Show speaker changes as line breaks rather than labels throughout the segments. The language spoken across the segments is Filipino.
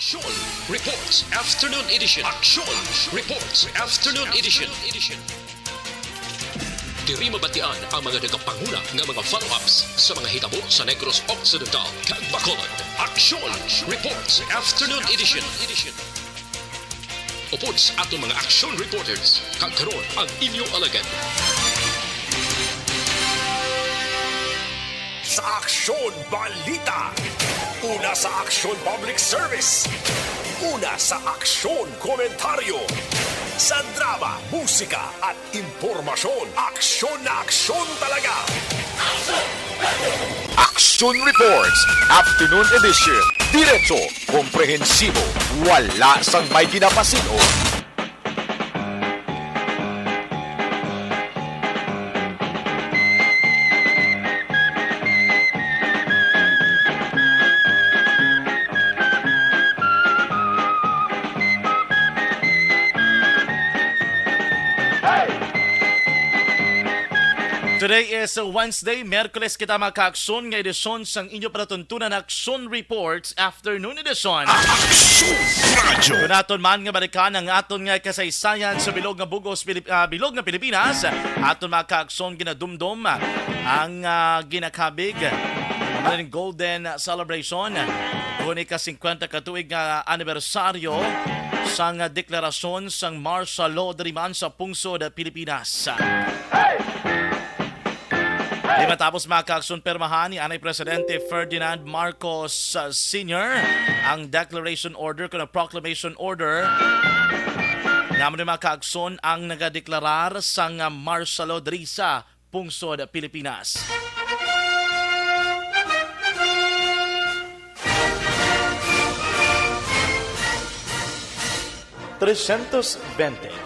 Action Reports Afternoon Edition. Action Reports Afternoon Edition. Diri mabatian ang mga nagapanguna nga mga follow-ups sa mga hitabo sa Negros Occidental kag Bacolod. Action Reports Afternoon Edition. Upod sa atong mga action reporters, kag karon ang inyong alagad.
Sa Aksyon Balita. Una sa Aksyon Public Service. Una sa Aksyon Komentaryo. Sa drama, musika at impormasyon. Aksyon na aksyon talaga.
Action Reports Afternoon Edition. Diretso, komprehensibo, wala sang may ginapasino.
Today is Wednesday, Merkules kita maka-aksyon nga edisyon sang inyo palatuntunan Action Reports Afternoon Edition.
Aksyon Radyo.
Kung aton man nga balikan ang aton nga kasaysayan sa bilog nga bugos, bilog nga Pilipinas, aton maka-aksyon ginadumdum ang ginakabig ng Golden Celebration. Kung ika-50 katuig nga anibersaryo sang deklarasyon sang martial law diriman sa pungsod Pilipinas. Di matapos maka-aksyon permahan ni Anay Presidente Ferdinand Marcos Sr. ang Declaration Order kung Proclamation Order naman maka-aksyon ang nagadeklarar sang martial law diri sa pungsod Pilipinas. $320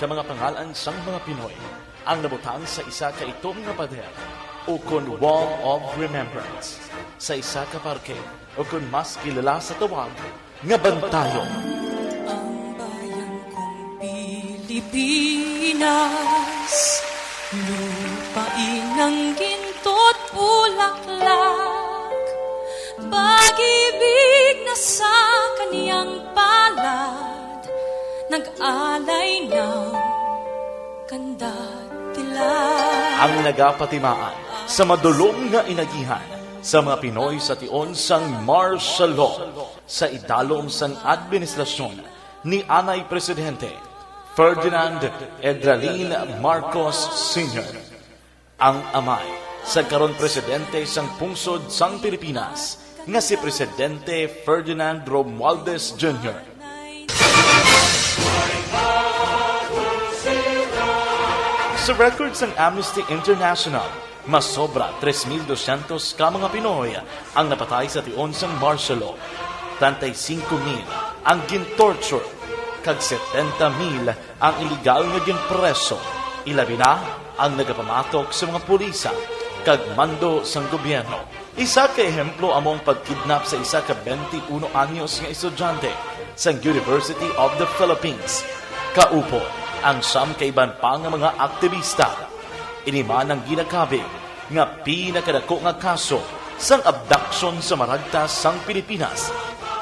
ka mga pangalan sang mga Pinoy ang nabutang sa isa ka itong nga pader o kun Wall of Remembrance sa isa ka parke o kun mas kilala sa tawag nga Bantayon.
Ang bayan kong Pilipinas, lupain ng ginto't bulaklak, pag-ibig na sa kaniyang palad, nag-alay ng kandat dilag.
Ang nagapatimaan sa madulong nga inagihan sa mga Pinoy sa tion sang martial law sa idalom sang administrasyon ni Anay Presidente Ferdinand Edralin Marcos Sr. Ang amay sa karon presidente sang pungsod sang Pilipinas nga si Presidente Ferdinand Romualdez Jr. Sa records ng Amnesty International, mas sobra 3,200 ka mga Pinoy ang napatay sa tion sang martial law. 35,000 ang gin-torture, kag 70,000 ang iligal nga gin-preso. Ilabi na ang nagapamatok sa mga pulisa, kag mando sang gobyerno. Isa ka ehemplo among pagkidnap sa isa ka 21 anyos nga estudyante sa University of the Philippines. Kaupo ang siyam kaiban pa nga mga aktivista. Iniman ang ginakabig nga pinakadako nga kaso sang abduction sa maragta sang Pilipinas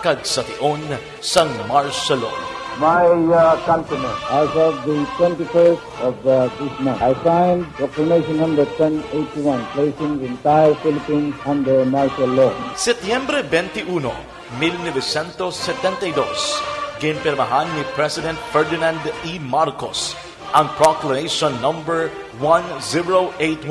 kag sa tion sang martial law.
My countrymen, as of the 21st of this month, I signed Proclamation number 1081, placing the entire Philippines under martial law.
Setyembre 21, 1972, ginpirmahan ni President Ferdinand E. Marcos ang Proclamation number 1081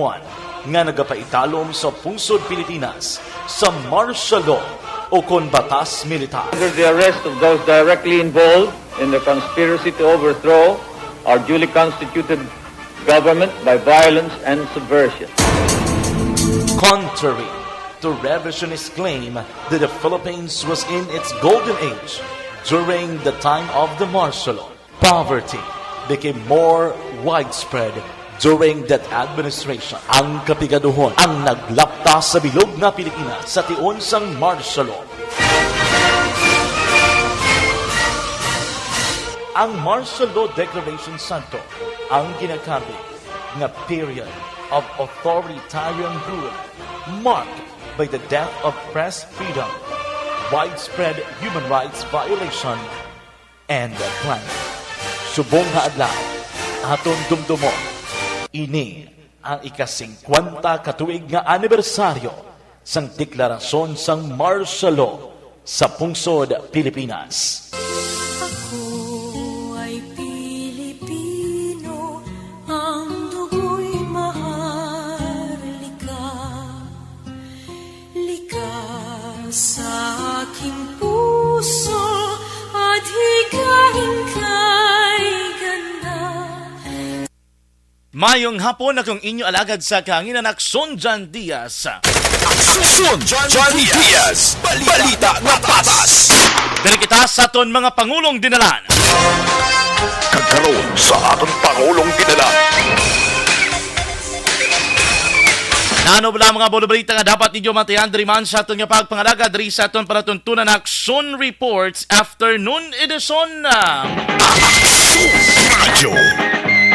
nga nagapaitalom sa pungsod Pilipinas sa martial law o kon batas militar.
Under the arrest of those directly involved in the conspiracy to overthrow our duly constituted government by violence and subversion.
Contrary to revisionist claim that the Philippines was in its golden age during the time of the martial law, poverty became more widespread during that administration. Ang kapigaduhon ang naglapta sa bilog na Pilipinas sa tion sang martial law. Ang Martial Law Declaration Santo ang ginakabig na period of authoritarian rule marked by the death of press freedom, widespread human rights violation and crime. Subong nga adlaw, aton dumdumon, ini ang ika-50 katuig nga anibersaryo sang deklarasyon sang martial law sa pungsod Pilipinas.
Ako ay Pilipino, ang dugo'y maharlika. Likas sa aking puso at higahin kay ganda.
Mayong hapon na kung inyo alagad sa kanginanak Sonjan Diaz.
John Diaz, balita nga patas.
Dali kita sa aton mga pangulong dinalan.
Kagkaroon sa atong Pangulong Dinala.
Nanobla mga bolobrita nga dapat ninyo matayan diri man sa aton nga pagpangalaga diri sa aton panatuntunan Action Reports Afternoon Edition.
Radyo.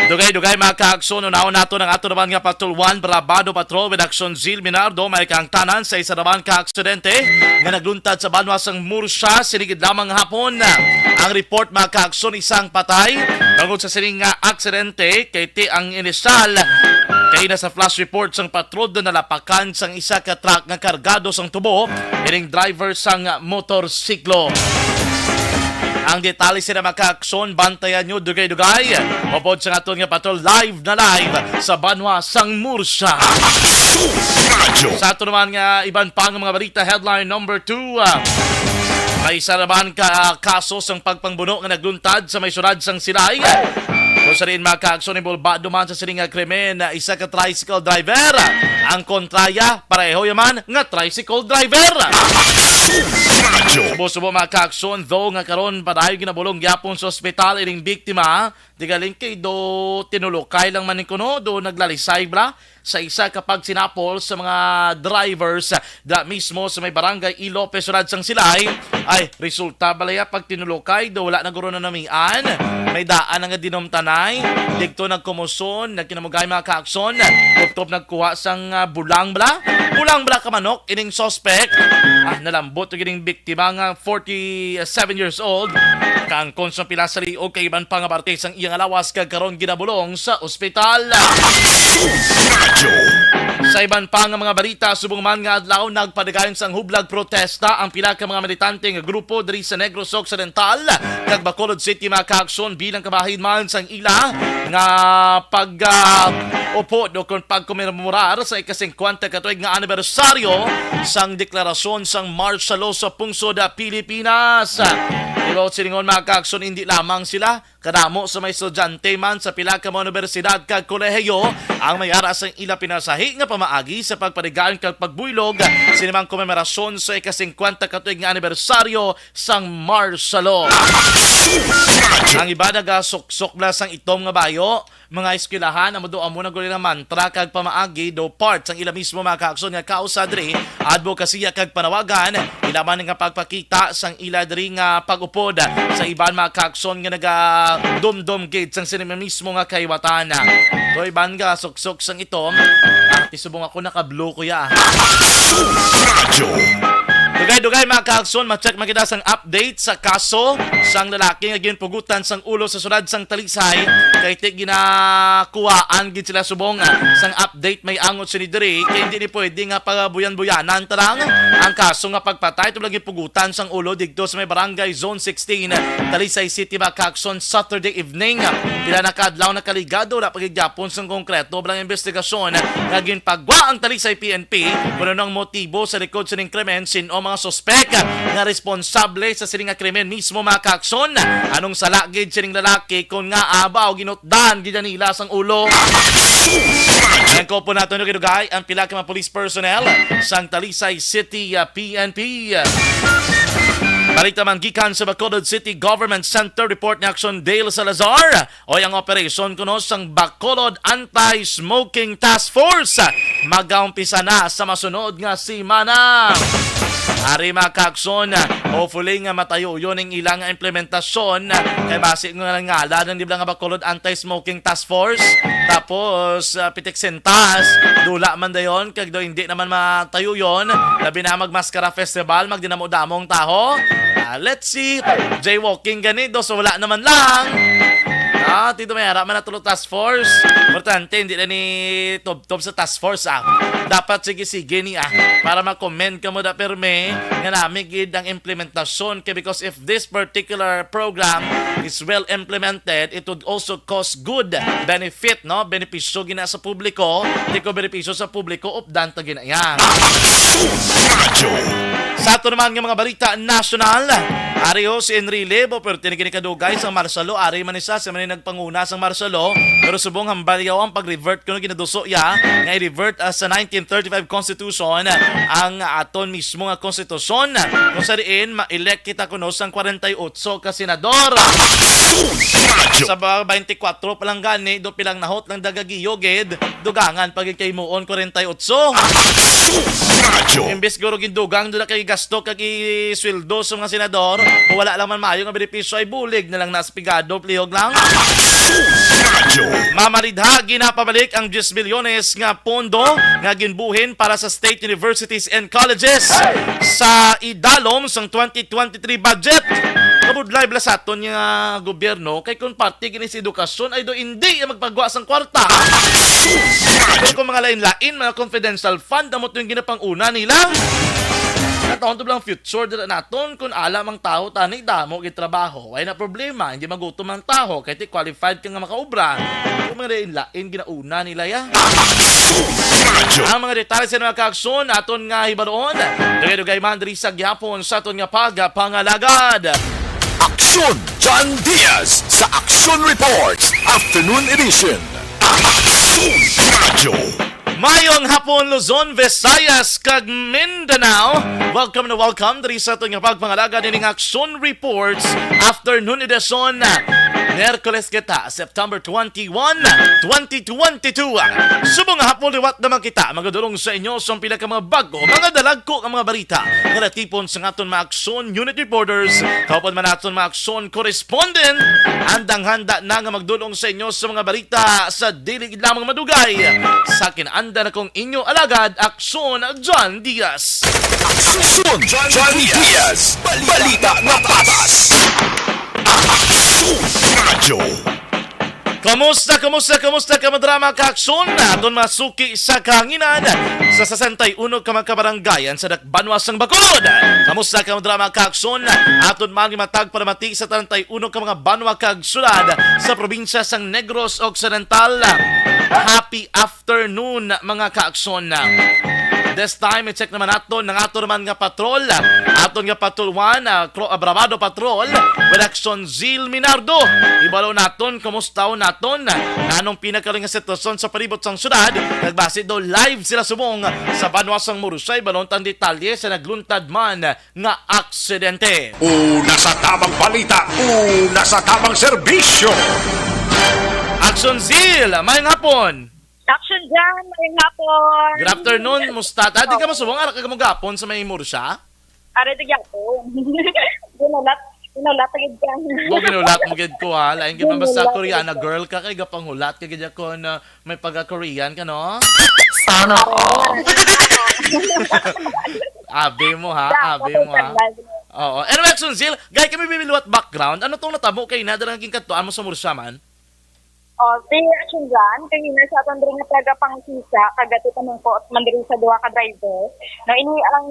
Dugay-dugay mga kaakson, unaon nato ng ato naman nga Patrol 1 Brabado Patrol with Action Zil Minardo, may kang tanan sa isa naman ka-aksidente nga nagluntad sa banwasang Murcia, sinigid lamang hapon. Ang report mga kaakson, isang patay. Tungod sa sining nga aksidente, kay ti ang inisyal, kay na sa flash report sang patrol na nalapakan sang isa ka truck nga kargado sang tubo, ining driver sang motorsiklo. Ang detalye sila makaakson, bantayan nyo dugay-dugay. Mapod sa aton nga patrol live sa Banwa sang Murcia. Sa ato naman nga iban pang mga balita, headline number 2. May isa naman ka kaso sang pagpangbuno nga nagluntad sa may surad sang Silay. Kung sa rin makaakson, involvado man sa sining nga krimen na isa ka tricycle driver. Ang kontraya, pareho yaman nga tricycle driver. Subo-subo mga kaakson, though nga karon padayon ginabulong gyapon sa ospital ining biktima, digaling kay do tinulokay lang man kuno do naglalisay bra sa isa kapag sinapol sa mga drivers da mismo sa may barangay Ilope Surad sang Silay. Ay resulta balaya pag tinulokay do wala na guro na namian, may daan nga dinomtanay digto nagkomoson nagkinamugay mga kaakson, top nagkuha sang bulang bla ka manok ining suspect. Nalambot og ining biktima nga 47 years old kang konsong pila sa liog kay iban pa nga parte sang iyang alawas kag karon ginabulong sa ospital. Sa iban pa nga mga balita, subong man nga adlaw nagpadagayon sang hublag protesta ang pila ka mga militante nga grupo diri sa Negros Occidental kag Bacolod City mga kaakson bilang kabahin man sang ila nga upo do kon pagkomemorar sa ika-50 katuig nga anibersaryo sang deklarasyon sang martial law sa pungsod Pilipinas. Pero siningon mga kaakson, hindi lamang sila kadamo sa may estudyante man sa pila ka mga universidad kag kolehiyo ang may ara sang ila pinasahi nga pamaagi sa pagpadigaan kag pagbuylog sinimang komemerasyon sa ika-50 katuig nga anibersaryo sang martial law. Ang iba nagasuksok na sang itom nga bayo, mga eskwelahan na maduam mo na guli na mantra kag pamaagi do part sang ila mismo mga kaakson nga kausa diri advokasya kag panawagan ila man nga pagpakita sang ila diri nga pag-upod sa iban mga kaakson nga naga-dumdum gate sang sinima mismo nga kaiwatan. Do iban nga suksok sang itom, tisubong ako naka-blue kuya. Dugay-dugay mga kaakson, ma-check makita sang update sa kaso sang lalaki nga ginpugutan sang ulo sa sulad sang Talisay kay ti ginakuhaan gid sila subong sang update may angot sini diri kay hindi ni pwede nga pagabuyan-buyanan tarang ang kaso nga pagpatay ito lagi pugutan sang ulo digdo sa may barangay Zone 16 Talisay City mga kaakson Saturday evening. Pila na kadlaw na kaligado na pagigyapon sang konkreto bilang investigasyon nga ginpagwa ang Talisay PNP kuno nang motibo sa likod sining krimen sino mga sospek nga responsable sa sining nga krimen mismo mga kaakson. Anong salagid sining lalaki kung nga abaw ginutdan gid nila sang ulo. Ang kopo nato no kidugay ang pila ka mga police personnel sang Talisay City PNP. Balita man gikan sa Bacolod City Government Center report ni Action Dale Salazar o ang operasyon kuno sang Bacolod Anti-Smoking Task Force magaumpisa na sa masunod nga semana. Ari mga kaakson, Hopefully nga matayo yun ang ilang implementasyon kay base nga ngala ng Liblang nga Bacolod Anti-Smoking Task Force. Tapos pitik sentas dula man dayon kag do hindi naman matayo yon. Labi na magmaskara festival magdinamo-damong taho. Let's see. Jaywalking ganito so wala naman lang. Tito Mayara, manatulog task force. Importante, hindi na ni Tob sa task force, Dapat sige-sige ni, para mag-comment ka mo da perme, nga namin gid ang implementasyon. Because if this particular program is well implemented, it would also cause good benefit, no? Benepisyo gina sa publiko. Hindi ko benepisyo sa publiko, updan ta gina yan. Sa ato naman ng mga balita national, Ariyo si Enrile, pero tinigin ni Kadugay sa Marsalo, Ari Manisa, sa manin nagpanguna sa Marsalo, pero subong hambaliyaw ang pag-revert kuno ginaduso ya, nga i-revert sa 1935 Constitution, ang aton mismo nga konstitusyon, kung sa diin, ma-elect kita kuno sang 48 ka senador. Sa 24 pa lang gani, do pilang nahot lang dagagiyoged, dugangan pag kay muon 48. Imbes guro gindugang do na kay gasto kag isweldo sa mga senador, kung wala lang man maayo nga benepisyo ay bulig na lang naspigado, plihog lang. Mamaridha, ginapabalik ang 10 bilyones nga pondo nga ginbuhin para sa state universities and colleges sa idalom sang 2023 budget. Kabudlay blasaton nga gobyerno kay kung parte gini sa edukasyon ay do hindi magpagawa sang kwarta. Pero kung mga lain-lain, mga confidential fund, amot yung ginapanguna nila. Nataon to lang future dito naton kung alam ang tao tanay damo gitrabaho. Ay na problema, hindi magutom ang tao kahit qualified ka nga makaobra. Kung mga lain ginauna nila ya. Ang mga detalye sa mga kaaksyon aton nga hibaroon. Dugay-dugay man diri sa gyapon sa aton nga pangalagad.
Aksyon John Diaz sa Aksyon Reports Afternoon Edition. Aksyon Radyo.
Mayong hapon Luzon, Visayas, kag Mindanao. Welcome na welcome diri sa aton nga pagpangalaga dining Action Reports Afternoon Edition. Miyerkules kita, September 21, 2022. Subong hapon liwat naman kita magadulong sa inyo sa pinaka mga bago, mga dalagko ang mga balita nga natipon sa aton mga Action Unit Reporters, kaupan man aton mga Action Correspondent, handang-handa na nga magdulong sa inyo sa mga balita sa dilig lamang madugay. Sa akin anda na kong inyo alagad, Aksyon John Diaz.
Aksyon John Diaz. Balita na patas. Aksyon Radyo.
Kamusta kamadrama kaaksyon? Aton masuki sa kahanginan sa 61 ka mga kabaranggayan sa Dakbanwa sang Bacolod. Kamusta kamadrama kaaksyon? Aton matag para mati sa 31 ka mga banwa kag syudad sa probinsya sang Negros Occidental. Happy afternoon mga kaaksyon. This time, i-check naman natin ng ato naman nga patrol. Aton nga patrol 1, Bravado Patrol, with Action Zil Minardo. Ibalaw natin, kumusta natin, anong pinakaling nga sitwasyon sa palibot sang syudad. Nagbase do live sila sumong sa Banwasang Murusay, balontan detalye sa nagluntad man nga aksidente.
Una sa tamang balita, una sa tamang serbisyo.
Action Zil, mayang hapon.
Action dyan, mayang hapon.
Good afternoon, musta? Di ka masubong, arak ka gapon sa may Murusya?
Are di gyapon. Ginulat agad dyan.
Mo ginulat mo gid ko ha. Lain gid man basta Koreana girl ka kay gapanghulat kay gid ako na may pagka-Korean ka no?
Sana all.
Abi mo ha. Oo. Anyway, Action Zil, gay kami bibiluwat background. Ano tong natabo kay na dalang naging katuan mo sa Murusya man?
Si Action dyan, kanina sa atong diri nga taga Pangsisa, kagati tamang ko at mandiri sa duha ka driver. No, ini ang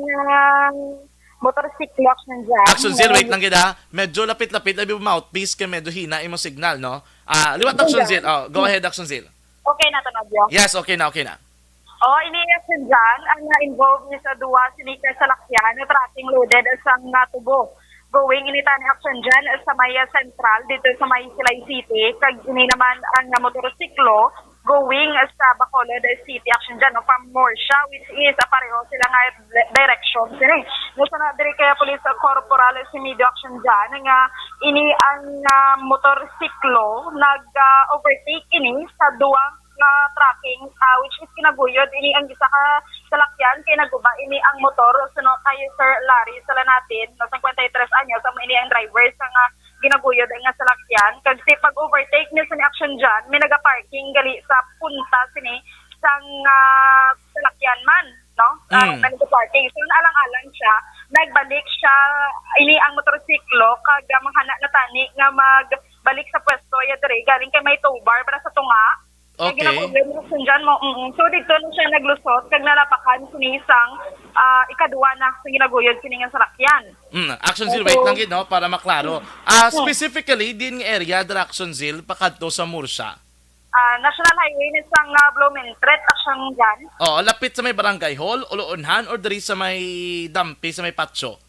motorcycle action dyan.
Action Zil, wait lang gid ha. Medyo lapit-lapit abi mouthpiece kay medyo hina imong signal no. Liwat Action Zil. Oh, go ahead Action Zil.
Okay na to na Dio.
Yes, okay na.
Ini Action dyan, ang involved niya sa duha sinika sa lakyan, na tracking loaded sang tubo. Going initani action dyan sa Maya Central, dito sa May Silay City. Kag ini naman ang motorsiklo going sa Bacolod City action dyan, from Morsha, which is pareho sila nga direction. Nasa na dire kaya Police Corporal si Medio action dyan, nga ini ang motorsiklo nag-overtake ini sa duwang tracking, which is kinaguyod ini ang isa ka salakyan salakyan kay naguba ini ang motor suno kay Sir Larry sala natin no 53 anyos sa ini ang driver sa nga ginaguyod nga salakyan kasi pag overtake niya sa ni action dyan may naga-parking gali sa punta sini sang salakyan man no nag-parking so naalang-alang siya nagbalik siya ini ang motorsiklo kag manghana na tani nga magbalik sa pwesto ya dire galing kay may tow bar para sa tunga.
Okay.
So dito na siya naglusot kag nalapakan sini isang ikaduwa na sa ginaguyod sini nga salakyan.
Action Zil, wait lang gid no para maklaro. Specifically din nga area dra Action Zil pakadto sa Murcia.
National Highway ni sang Blumentritt action dyan.
Oh, lapit sa may barangay hall, Uluunhan or diri sa may Dampi sa may Patso.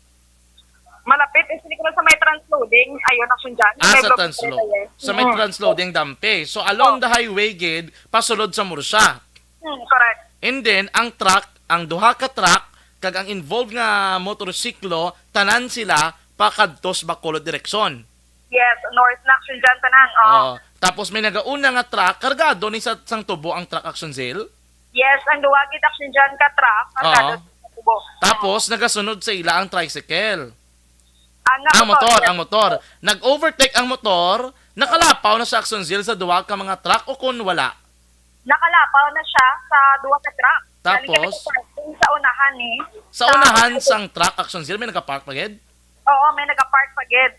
Malapit is ko sa may transloading ayun action dyan.
Sa transload. Sa may transloading Dampi. So along the highway gid pasulod sa Murcia.
Correct.
And then ang truck, ang duha ka truck kag ang involved nga motorsiklo tanan sila pakadtos Bacolod direksyon.
Yes, north na action dyan tanan.
Tapos may nagauna nga truck kargado ni sa sang tubo ang truck Action Zil.
Yes, ang duwagit action dyan ka truck kargado sa tubo.
Tapos nagasunod sa ila ang tricycle.
Ang
motor. Nag-overtake ang motor, nakalapaw na sa Action Zil sa duwa ka mga truck o kung wala?
Nakalapaw na siya sa duwa ka truck.
Tapos?
Sa unahan eh.
Sa unahan sang truck Action Zil, may nagapark pa gid?
Oo, may nagapark pa gid.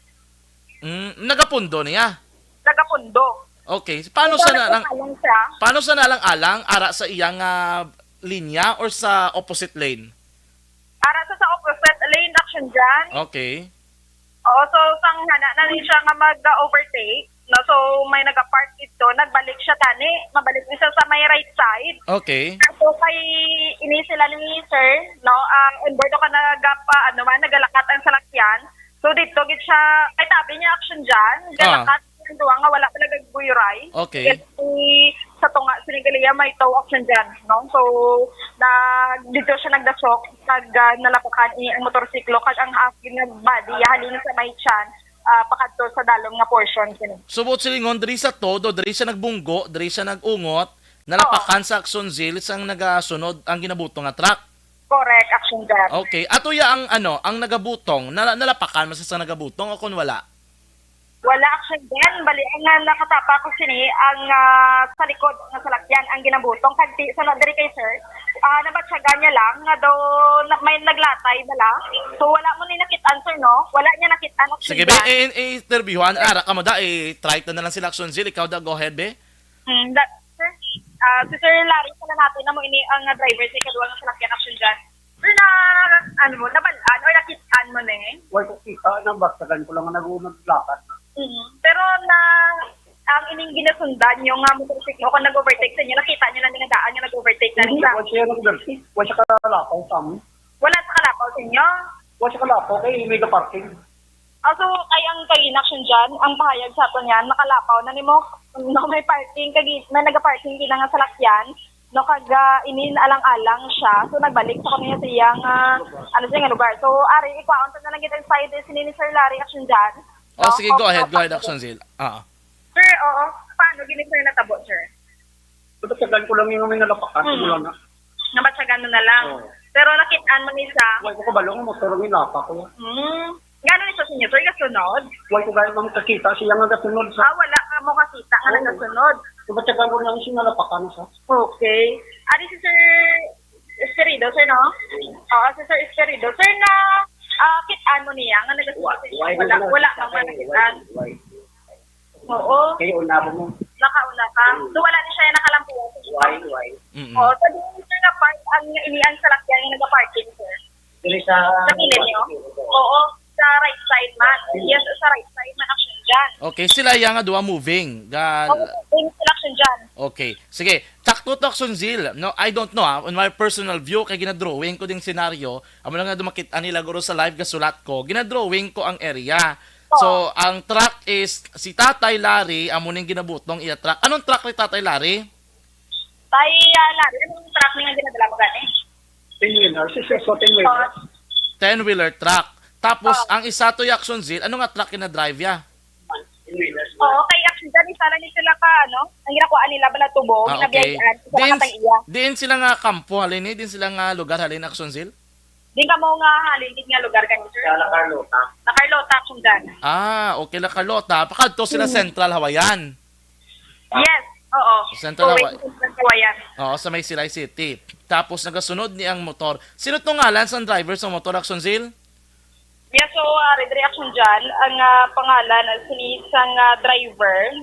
Nagapundo niya?
Nagapundo.
Okay. Paano sa nalang-alang ara sa iyang linya or sa opposite lane?
Ara sa opposite lane action dyan.
Okay.
Oo, so sang hana na rin siya nga mag-overtake. No, so may nagapark dito, nagbalik siya tani, mabalik siya sa may right side.
Okay.
So kay ini sila ni sir, no, onboard ka nagalakat ang salakyan. So dito gid siya, ay tabi niya action dyan, galakat yung duwa nga wala pa nagagbuyoray.
Okay.
Kasi sa tunga sinigaliya may tow action dyan, no? So dito siya nagdasok, nalapakan ang motorsiklo kag ang half nga body halin sa may chan. Pakadto sa dalom nga portion kini.
Subot silingon diri sa todo, diri siya nagbunggo, diri siya nagungot, nalapakan sa Action Zil sang nagasunod ang ginabutong nga truck.
Correct, action dyan.
Okay, ato ya ang nagabutong, nalapakan mas sa nagabutong o kun wala?
Wala action dyan, bali ang nakatapa ko sini ang sa likod ng salakyan ang ginabutong kagti sa diri kay sir. Nabatsaga niya lang nga daw may naglatay bala. So wala mo ni nakit-an sir no? Wala niya nakit-an action.
Sige be, interviewhan ara ka mo da try na lang sila Action Zil, ikaw da go ahead be.
Sir, si Sir Larry pala natin na mo ini ang driver sa kaduwa ng salakyan action dyan. Sir na nabalaan or nakit-an mo na eh?
Wala ko kita, nabastagan ko lang nag-umaglakad.
Pero ang ining ginasundan yung motorsiklo kung nag-overtake sa inyo, nakita nyo lang nga daan yung nag-overtake na nila.
Wala siya kalapaw sa amin.
Wala sa kalapaw sa inyo?
Wala siya kalapaw kay mega parking.
So, kay ang kay-inaction dyan, ang pahayag sa ato niyan, nakalapaw na ni mo, no, may parking, may nag-parking din nga salakyan, no, kag inin alang-alang siya, so nagbalik sa kanya sa iyang, siya nga lugar. So, ari, ikwaon na lang kita side sini ni Sir Larry action dyan.
Oh, sige, go ahead Action Zil.
Sir, oo. Paano gini sir natabo, sir?
Nabatsagan ko lang yung may nalapakan. Wala na.
Nabatsagan mo na lang. Pero nakitaan mo ni sa...
Wala ko kabalong motor ng ilapa ko.
Gano'n ito sa inyo, sir? Kasunod?
Wala ko gano'n mang kakita siya nga kasunod sa...
Wala ka mo kasita nga nagkasunod.
Nabatsagan ko lang siya nalapakan sa...
Okay. Si Sir Esperido, sir, no? Oo, si Sir Esperido. Sir, na kitaan mo niya nga nagkasunod. Wala kang nakitaan. Oo.
Kayo una mo.
Nakauna ka. So wala ni siya yung nakalampuan.
Why?
Oo. So di sir na park ang inian sa lakyan yung nag-parking sir.
Dili sa...
Sa kilid niyo? Oo. Sa right side man. Yes, sa right side man action dyan.
Okay, sila yang nga duwa moving.
Moving sila action dyan.
Okay. Sige, takto to Action Zil. No, I don't know on my personal view kay ginadrawing ko ding scenario. Amo lang nga dumakit nila guro sa live gasulat ko. Ginadrawing ko ang area. So, ang truck is si Tatay Larry, amo ning ginabutong iya truck. Anong truck ni Tatay Larry?
Larry, anong truck niya ginadala mo gani?
10-wheeler, so 10-wheeler.
10-wheeler truck. Tapos, ang isa to Action Zil, ano nga truck na drive ya?
10-wheeler.
Oo, kay action dyan, isa lang ni sila ka, ang ginakuha nila bala tubo,
Okay.
ginabiyayan, sa makatang iya.
Diin sila nga kampo halin din sila nga lugar halin Aksonsil?
Di ka mo nga halingit nga lugar kanyo, sir? Sa Carlota, action dyan.
Okay la Carlota. Pakadto sila Central Hawaiian.
Yes, oo.
Central
Going to Central Hawaiian.
Oo, sa may Silay City. Tapos nagasunod ni ang motor. Sino to ngalan sa driver sa motor Aksonsil?
Yes, so reaction dyan, ang pangalan si isang driver,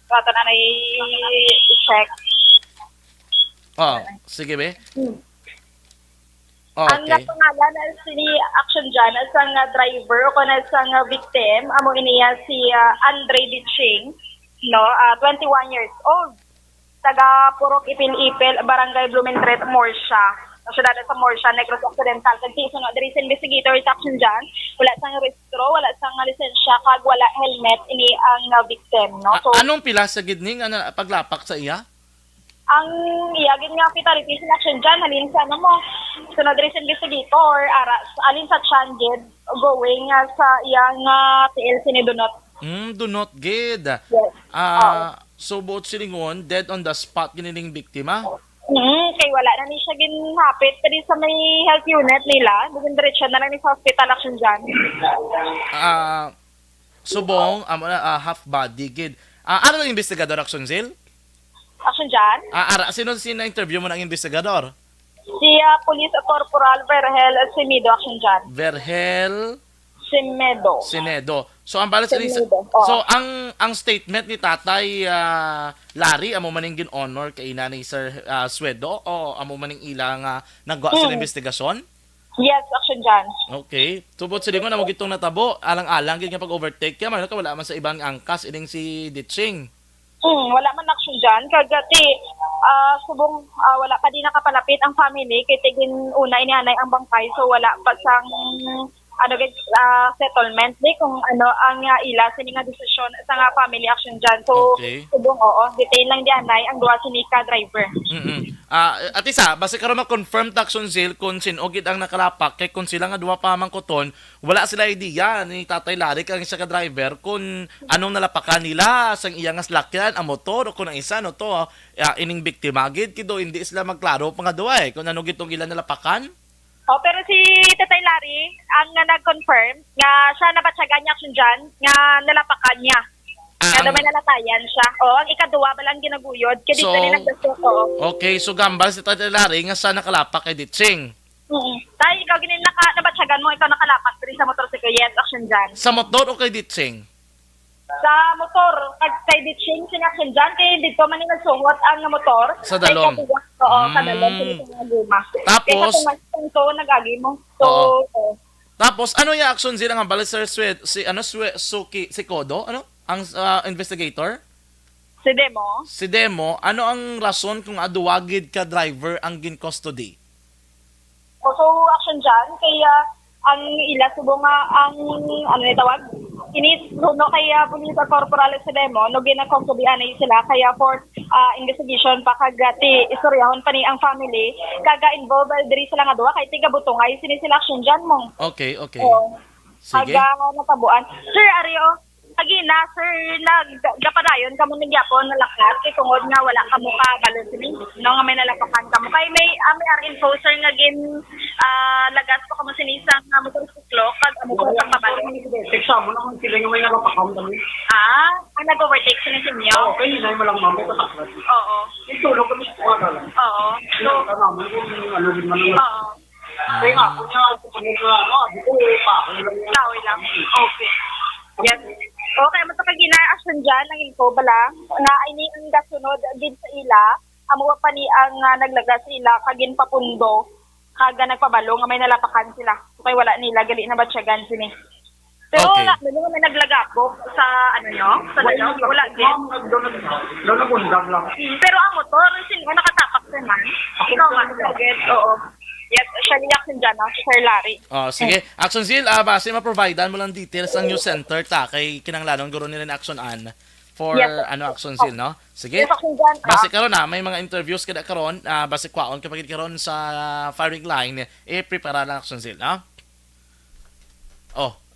kata na i-check.
Sige be.
Ang
Okay.
pangalan si action dyan, isang driver o kung isang victim, amo iniya si Andre Ditching, 21 years old. Taga Purok Ipil-Ipil, Barangay Blumentritt, Morsha. Nasyudad sa Morsha, Negros Occidental. Kagsiso na, there is investigator sa action dyan. Wala sang registro, wala sang lisensya, kag wala helmet, ini ang victim, So,
Anong pila sa gidning paglapak sa iya?
ang iyagin nga fatality sa action dyan, halin sa sunod there is investigator, alin sa Chandid, going sa iyang TLC ni Dunot.
Do not gid.
Yes.
So buot silingon, dead on the spot giniling biktima?
Kay wala na ni siya ginhapit kadi sa may health unit nila. Bugin diretso na lang ni sa hospital action dyan.
Subong, half body gid. Ano ang investigador Aksonsil?
Action dyan?
Sino interview mo ng investigador?
Si Police Corporal Verhel Simido action dyan.
Verhel
Simedo.
Sinedo. So ang bala sa
Sinedo,
So ang statement ni Tatay Larry amo maning gin-honor kay Nanay Sir Suedo o amo maning ilang nagwa sa investigasyon?
Yes, action dyan.
Okay. Tubot sa lingon amo gitong natabo, alang-alang gid nga pag-overtake kaya man wala man sa ibang angkas ining si Ditching.
Wala man action dyan. Kagati, subong wala pa din nakapalapit ang family kay tigin una inianay ang bangkay so wala pa sang settlement kung ano ang ila sini nga desisyon sa nga family action dyan. So,
Okay.
subong detail lang di anay ang duwa sini ka driver.
At isa, basta karon ma-confirm taxon sale kung sinugid ang nakalapak kay kung sila nga duwa pa mangkuton, wala sila idea ni Tatay Larry kang isa ka driver kung anong nalapakan nila sang iyang sasakyan, ang motor o kung ang isa no to ining biktima gid kido hindi sila magklaro pa nga duwa kung ano gitong ilan nalapakan.
Pero si Tatay Larry, ang nag-confirm nga siya nabatsagan niya action dyan, nga nalapakan niya. Nga may nalatayan siya. Ang ikaduwa ba lang ginaguyod, kaya dito ni nagdasto ko.
Okay, so gambal si Tatay Larry nga sa nakalapak kay Ditching.
Tayo, ikaw ginin nabatsagan mo, ikaw nakalapak pero sa motorsiklo, yes, action dyan.
Sa motor o kay Ditching?
Sa motor, kay Ditching, sinaction dyan, kaya dito man yung nagsuhot ang motor.
Sa dalom?
Sa dalom, sa guma.
Tapos?
Kaya sa nagagi mo. So,
Tapos, ano yung action sila nga bala Sir si Kodo? Ano? Ang investigator?
Si Demo,
ano ang rason kung aduwagid ka driver ang gin-custody?
So, action dyan, kaya ang ila subo nga ang tawag inisno kaya Police Corporal sa Demo no ginakonsubian na sila kaya for investigation pa kagati istoryahon pa ni ang family kaga involved diri sila nga duha kay tiga butungay sini sila action dyan mo.
Okay.
Sige. Aga natabuan. Sir Ario, na sir nagapadayon kamo ni gyapon nalakat kay tungod nga wala kamo ka balancing no nga may nalapakan kamo kay may info sir nga lagas ko kamo sinisang motorsiklo kag amo ko sa pabalik
Eksamo naman sila yung may nalapakan kami.
ang nag-overtake sila sa inyo.
Okay, hinay mo lang mami ko taklat.
Oo.
Itulog kami sa mga lang.
Oo.
So, naman kung ano din man lang.
Oo.
Kaya nga, kung nga, dito pa,
Kaoy lang. Okay. Yes. Okay, matapag gina-action dyan, ang info bala, nga ini ang gasunod din sa ila, amo pa ni ang naglaga sa ila, kagin papundo, kaga nagpabalo, nga may nalapakan sila. Okay, wala nila, gali na batsyagan sini. Pero
Okay.
wala, may mga naglagapok sa sa dalaw, wala din.
Doon nagundag lang.
Pero ang motor, sino nakatapak naman? Ikaw nga, saged, oo. Yes, siya niyakin dyan, Sir Larry.
Sige. Action Zil, base ma-providean mo lang details ang news center ta kay kinanglanon guro nila ni Action An for
Yes.
Action Zil, no? Sige.
Yes, Action dyan,
Base karon may mga interviews kada karon, base kwaon kapag karon sa firing line, prepare lang Action Zil, no?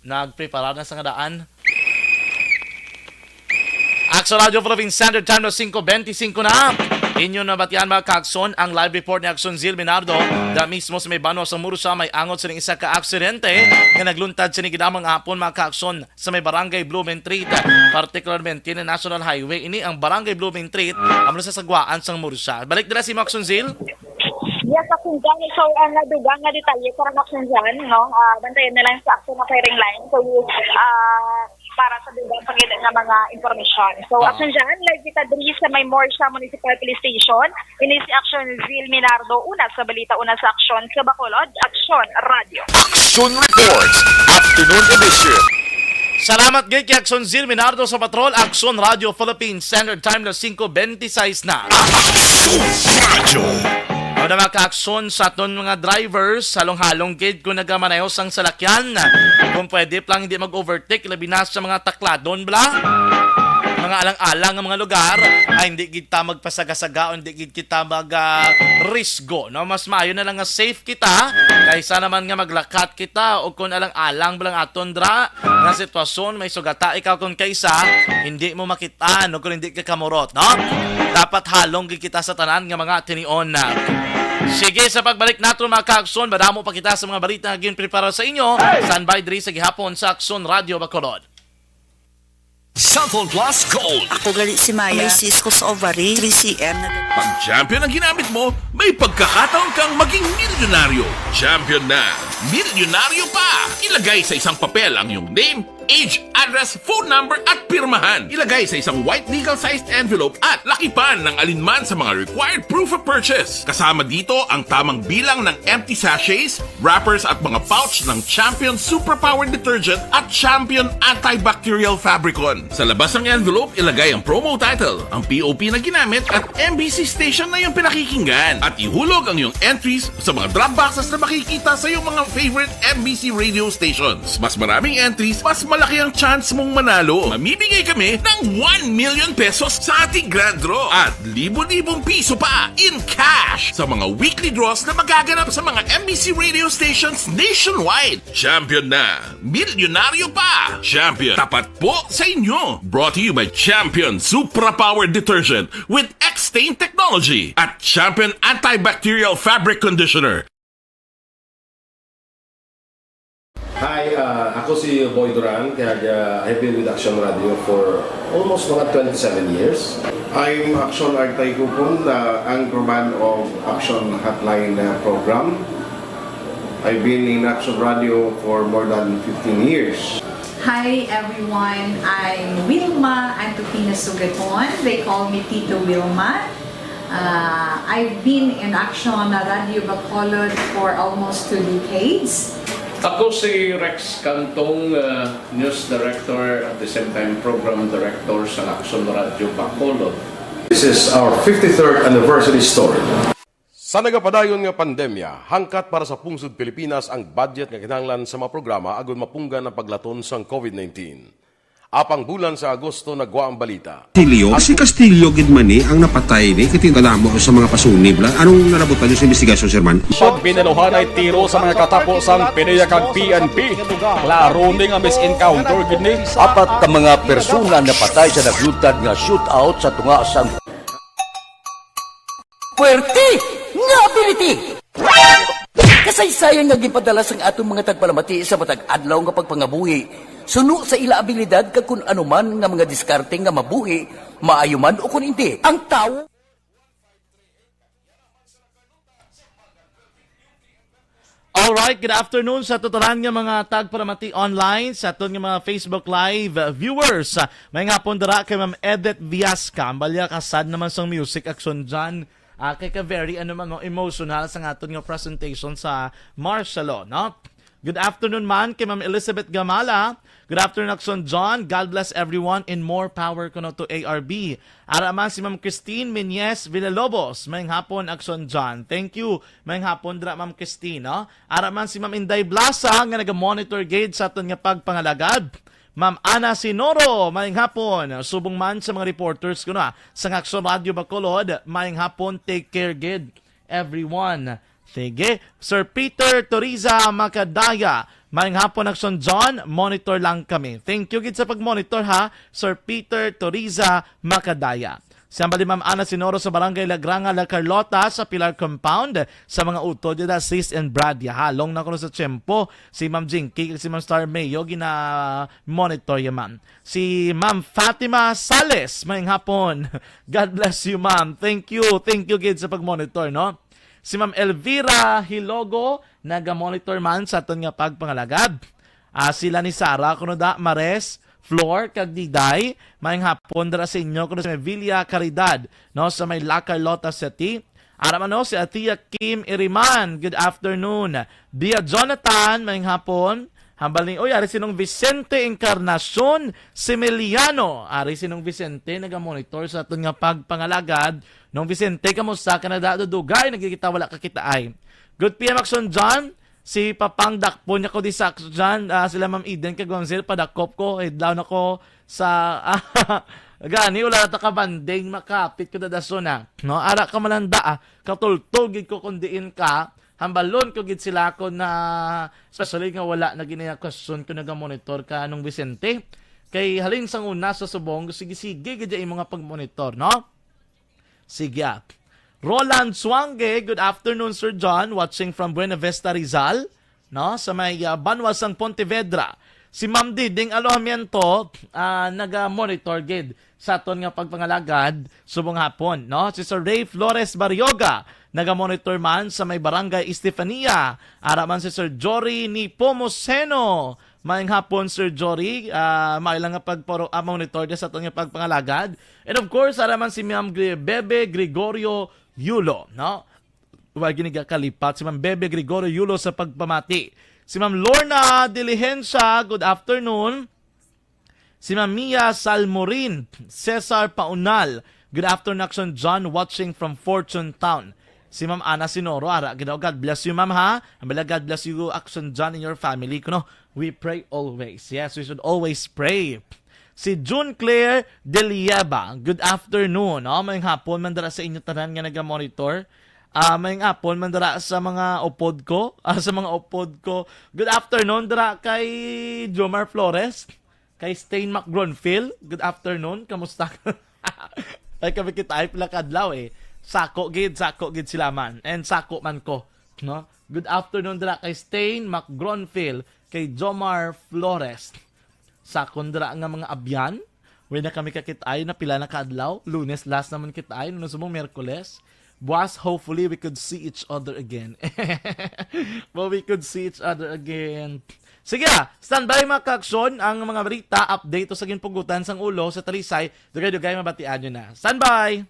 Nagprepare na sa nga daan. Action Radio Philippines Standard Time na 5:25 na. Inyo na batian mga kaakson ang live report ni Akson Zil Minardo da mismo sa may bano sa Murusa may angot sa ning isa ka aksidente nga nagluntad sa gidamang hapon mga kaakson sa may barangay Blooming Treat, particularmente na National Highway. Ini ang barangay Blooming Treat amon sa sagwaan sang Murusa. Balik dira si Akson Zil.
Yes, Aksunjan. So, ang nadugang na detalye para Aksunjan, no? Bantayan na lang sa action na firing line. So, para sa dugang panggitan ng mga informasyon. So, Aksunjan, live kita diri sa may Morsha Municipal Police Station. Ini si Action Zil Minardo. Una sa balita, una sa aksyon sa Bacolod, Action Radio.
Action Reports, Afternoon Edition.
Salamat gay kay Akson Zil Minardo sa Patrol Action Radio Philippines Standard Time na 5:26 na.
Action Radio.
Ano na mga ka-aksyon sa aton mga drivers, halong-halong gate kung nagamaneho sang salakyan. Kung pwede lang hindi mag-overtake, labi na sa mga takladon, bla? Mga alang-alang ng mga lugar, ay hindi kita magpasagasaga o hindi kita mag-risgo. No? Mas maayo na lang nga safe kita, kaysa naman nga maglakat kita o kung alang-alang blang aton dra, nga sitwasyon, may sugata ikaw kung kaysa, hindi mo makita, no? Kung hindi ka kamurot, no? Dapat halong kita sa tanan nga mga tinion na. Sige, sa pagbalik nato mga ka-aksyon, madamo pa kita sa mga balita na ginprepara sa inyo. Standby diri sa gihapon sa Action Radio Bacolod.
Cellphone Plus Gold.
Ako gali si Maya. May cisco sa ovary, 3cm.
Pag champion ang ginamit mo, may pagkakataon kang maging milyonaryo. Champion na, milyonaryo pa! Ilagay sa isang papel ang iyong name, age, address, phone number at pirmahan. Ilagay sa isang white legal-sized envelope at lakipan ng alinman sa mga required proof of purchase. Kasama dito ang tamang bilang ng empty sachets, wrappers at mga pouch ng Champion Superpower Detergent at Champion Antibacterial Fabricon. Sa labas ng envelope, ilagay ang promo title, ang POP na ginamit at MBC station na yung pinakikinggan. At ihulog ang iyong entries sa mga drop boxes na makikita sa iyong mga favorite MBC radio stations. Mas maraming entries, mas malaki ang chance mong manalo. Mamimigay kami ng 1 million pesos sa ating grand draw at libo-libong piso pa in cash sa mga weekly draws na magaganap sa mga MBC radio stations nationwide. Champion na, milyonaryo pa. Champion, tapat po sa inyo. Brought to you by Champion Supra Power Detergent with X-Stain Technology at Champion Antibacterial Fabric Conditioner.
Hi, ako si Boy Duran, kaya I've been with Action Radio for almost mga 27 years. I'm Action Artay Kupon, the anchorman of Action Hotline program. I've been in Action Radio for more than 15 years.
Hi everyone, I'm Wilma Antofina Sugaton. They call me Tito Wilma. I've been in Action Radio Bacolod for almost 2 decades.
Ako si Rex Cantong, News Director at the same time Program Director sa Action Radio Bacolod.
This is our 53rd anniversary story.
Sa nagapadayon nga pandemya, hangkat para sa pungsod Pilipinas ang budget nga kinahanglan sa mga programa agon mapunggan ang paglaton sang COVID-19. Apang bulan sa Agosto nagwa ang balita.
Si Castillo gidmani ang napatay ni kitingdalamo sa mga pasunib lang. Anong narabutan sa investigasyon, Sir Man?
Pag binaluhan ay tiro sa mga katapos-ang PNP kag PNP. Klaro ning ang misencounter gid ni.
Apat ka mga persona napatay sa naglutad nga shootout sa tunga sang Puerte nga ability. Kasaysayan nga gipadala sang atong mga tagpalamati sa matag adlaw nga pagpangabuhi. Suno sa ila abilidad kag kun anuman nga mga diskarte nga mabuhi, maayo man o kun hindi. Ang tao
Alright, good afternoon sa totalan nga mga tagparamati online, sa aton nga mga Facebook Live viewers. May nga pondara kay Ma'am Edith Viasca, balya kasad naman sang music action dyan. Kay ka very emotional sa aton nga presentation sa Marcelo, no? Good afternoon man kay Ma'am Elizabeth Gamala. Good afternoon Action John. God bless everyone and more power kuno to ARB. Ara man si Ma'am Christine Menyes Villalobos. Mayang hapon Action John. Thank you. Mayang hapon dra Ma'am Christine, no? Ara man si Ma'am Inday Blasa nga naga-monitor gauge sa aton nga pagpangalagad. Ma'am Ana Sinoro, mayang hapon. Subong man sa mga reporters kuno sa Action Radio Bacolod. Mayang hapon, take care gid everyone Sige. Sir Peter Toriza Macadaya. Maayong hapon, Action John. Monitor lang kami. Thank you gid sa pag-monitor ha, Sir Peter Toriza Macadaya. Siyamba Ma'am Ana Sinoro sa Barangay Lagranga, La Carlota sa Pilar Compound sa mga utod dito, Sis and Brad. Halong na ko sa tiyempo. Si Ma'am Jinky, si Ma'am Star Mayo, gina-monitor ya ma'am. Si Ma'am Fatima Sales, maayong hapon. God bless you, ma'am. Thank you gid sa pag-monitor, no? Si Ma'am Elvira Hilogo, naga-monitor man sa aton nga pagpangalagad. Sila ni Sara, kuno da, Mares, Floor, kag Diday, maayong hapon dara sa inyo, kuno sa may Villa Caridad, no, sa may La Carlota City. Araman no, si Atia Kim Iriman, good afternoon. Dia Jonathan, maayong hapon. Hambal ni, ari sinong Vicente Encarnacion Similiano. Ari sinong Vicente, naga-monitor sa aton nga pagpangalagad. Nung Vicente, kamusta ka na dudugay, nagkikita wala kakita ay. Good PM Action John, si Papang Dakpo niya ko di sa Action John, sila Ma'am Eden kagwamsil, padakop ko, down ako sa, gani, wala na kabanding, makapit ko dadaso na. No, ara ka malanda, katultugid ko kundiin ka, hambalon ko gid sila ko na, especially nga wala na ginaya question ko naga-monitor ka nung Vicente. Kay halin sang una sa subong, sige gid yung mga pag-monitor, no? Sige. Roland Swange, good afternoon Sir John, watching from Buena Vista Rizal, no, sa may Banwasang Pontevedra. Si Ma'am Diding Alohamiento, naga-monitor gid sa aton nga pagpangalagad subong hapon, no? Si Sir Ray Flores Baryoga, naga-monitor man sa may Barangay Estefania. Araman si Sir Jory ni Pomoseno. Maayong hapon, Sir Jory. Mailang nga monitor dia sa aton nga pagpangalagad. And of course, araman si Ma'am Bebe Gregorio Yulo, no? Huwag ginigakalipat si Ma'am Bebe Gregorio Yulo sa pagpamati. Si Ma'am Lorna Diligencia, good afternoon. Si Ma'am Mia Salmorin, Cesar Paunal, good afternoon Action John, watching from Fortune Town. Si Ma'am Ana Sinoro, God bless you ma'am ha. God bless you Action John and your family. Kuno, we pray always. Yes, we should always pray. Si June Claire Delieba, good afternoon. Mayong hapon, mandara sa inyo tanan nga naga-monitor. Mayong hapon, mandara sa mga upod ko. Good afternoon, dara kay Jomar Flores. Kay Stain McGronfield, good afternoon. Kamusta? Ay kami kita ay pala kadlaw eh. Sako gid sila man. And sako man ko, no? Good afternoon dira kay Stain McGronfield, kay Jomar Flores. Sakon dira nga mga abyan. When na kami kakitay na pila na kadlaw. Lunes last naman kitay, no sumong Miyerkules. Buwas, hopefully we could see each other again. But we could see each other again. Sige standby mga kaaksyon, ang mga balita, update o sa ginpugutan sang ulo sa Talisay, dugay-dugay mabatian nyo na. Standby!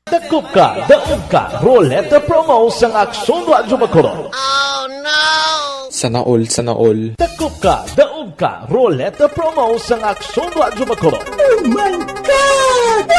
Dakop ka, daog ka, Roleta Promo sang Aksyon Radyo Bacolod.
Oh no!
Sana all.
Dakop ka, daog ka, Roleta Promo sang Aksyon Radyo Bacolod.
Oh my God!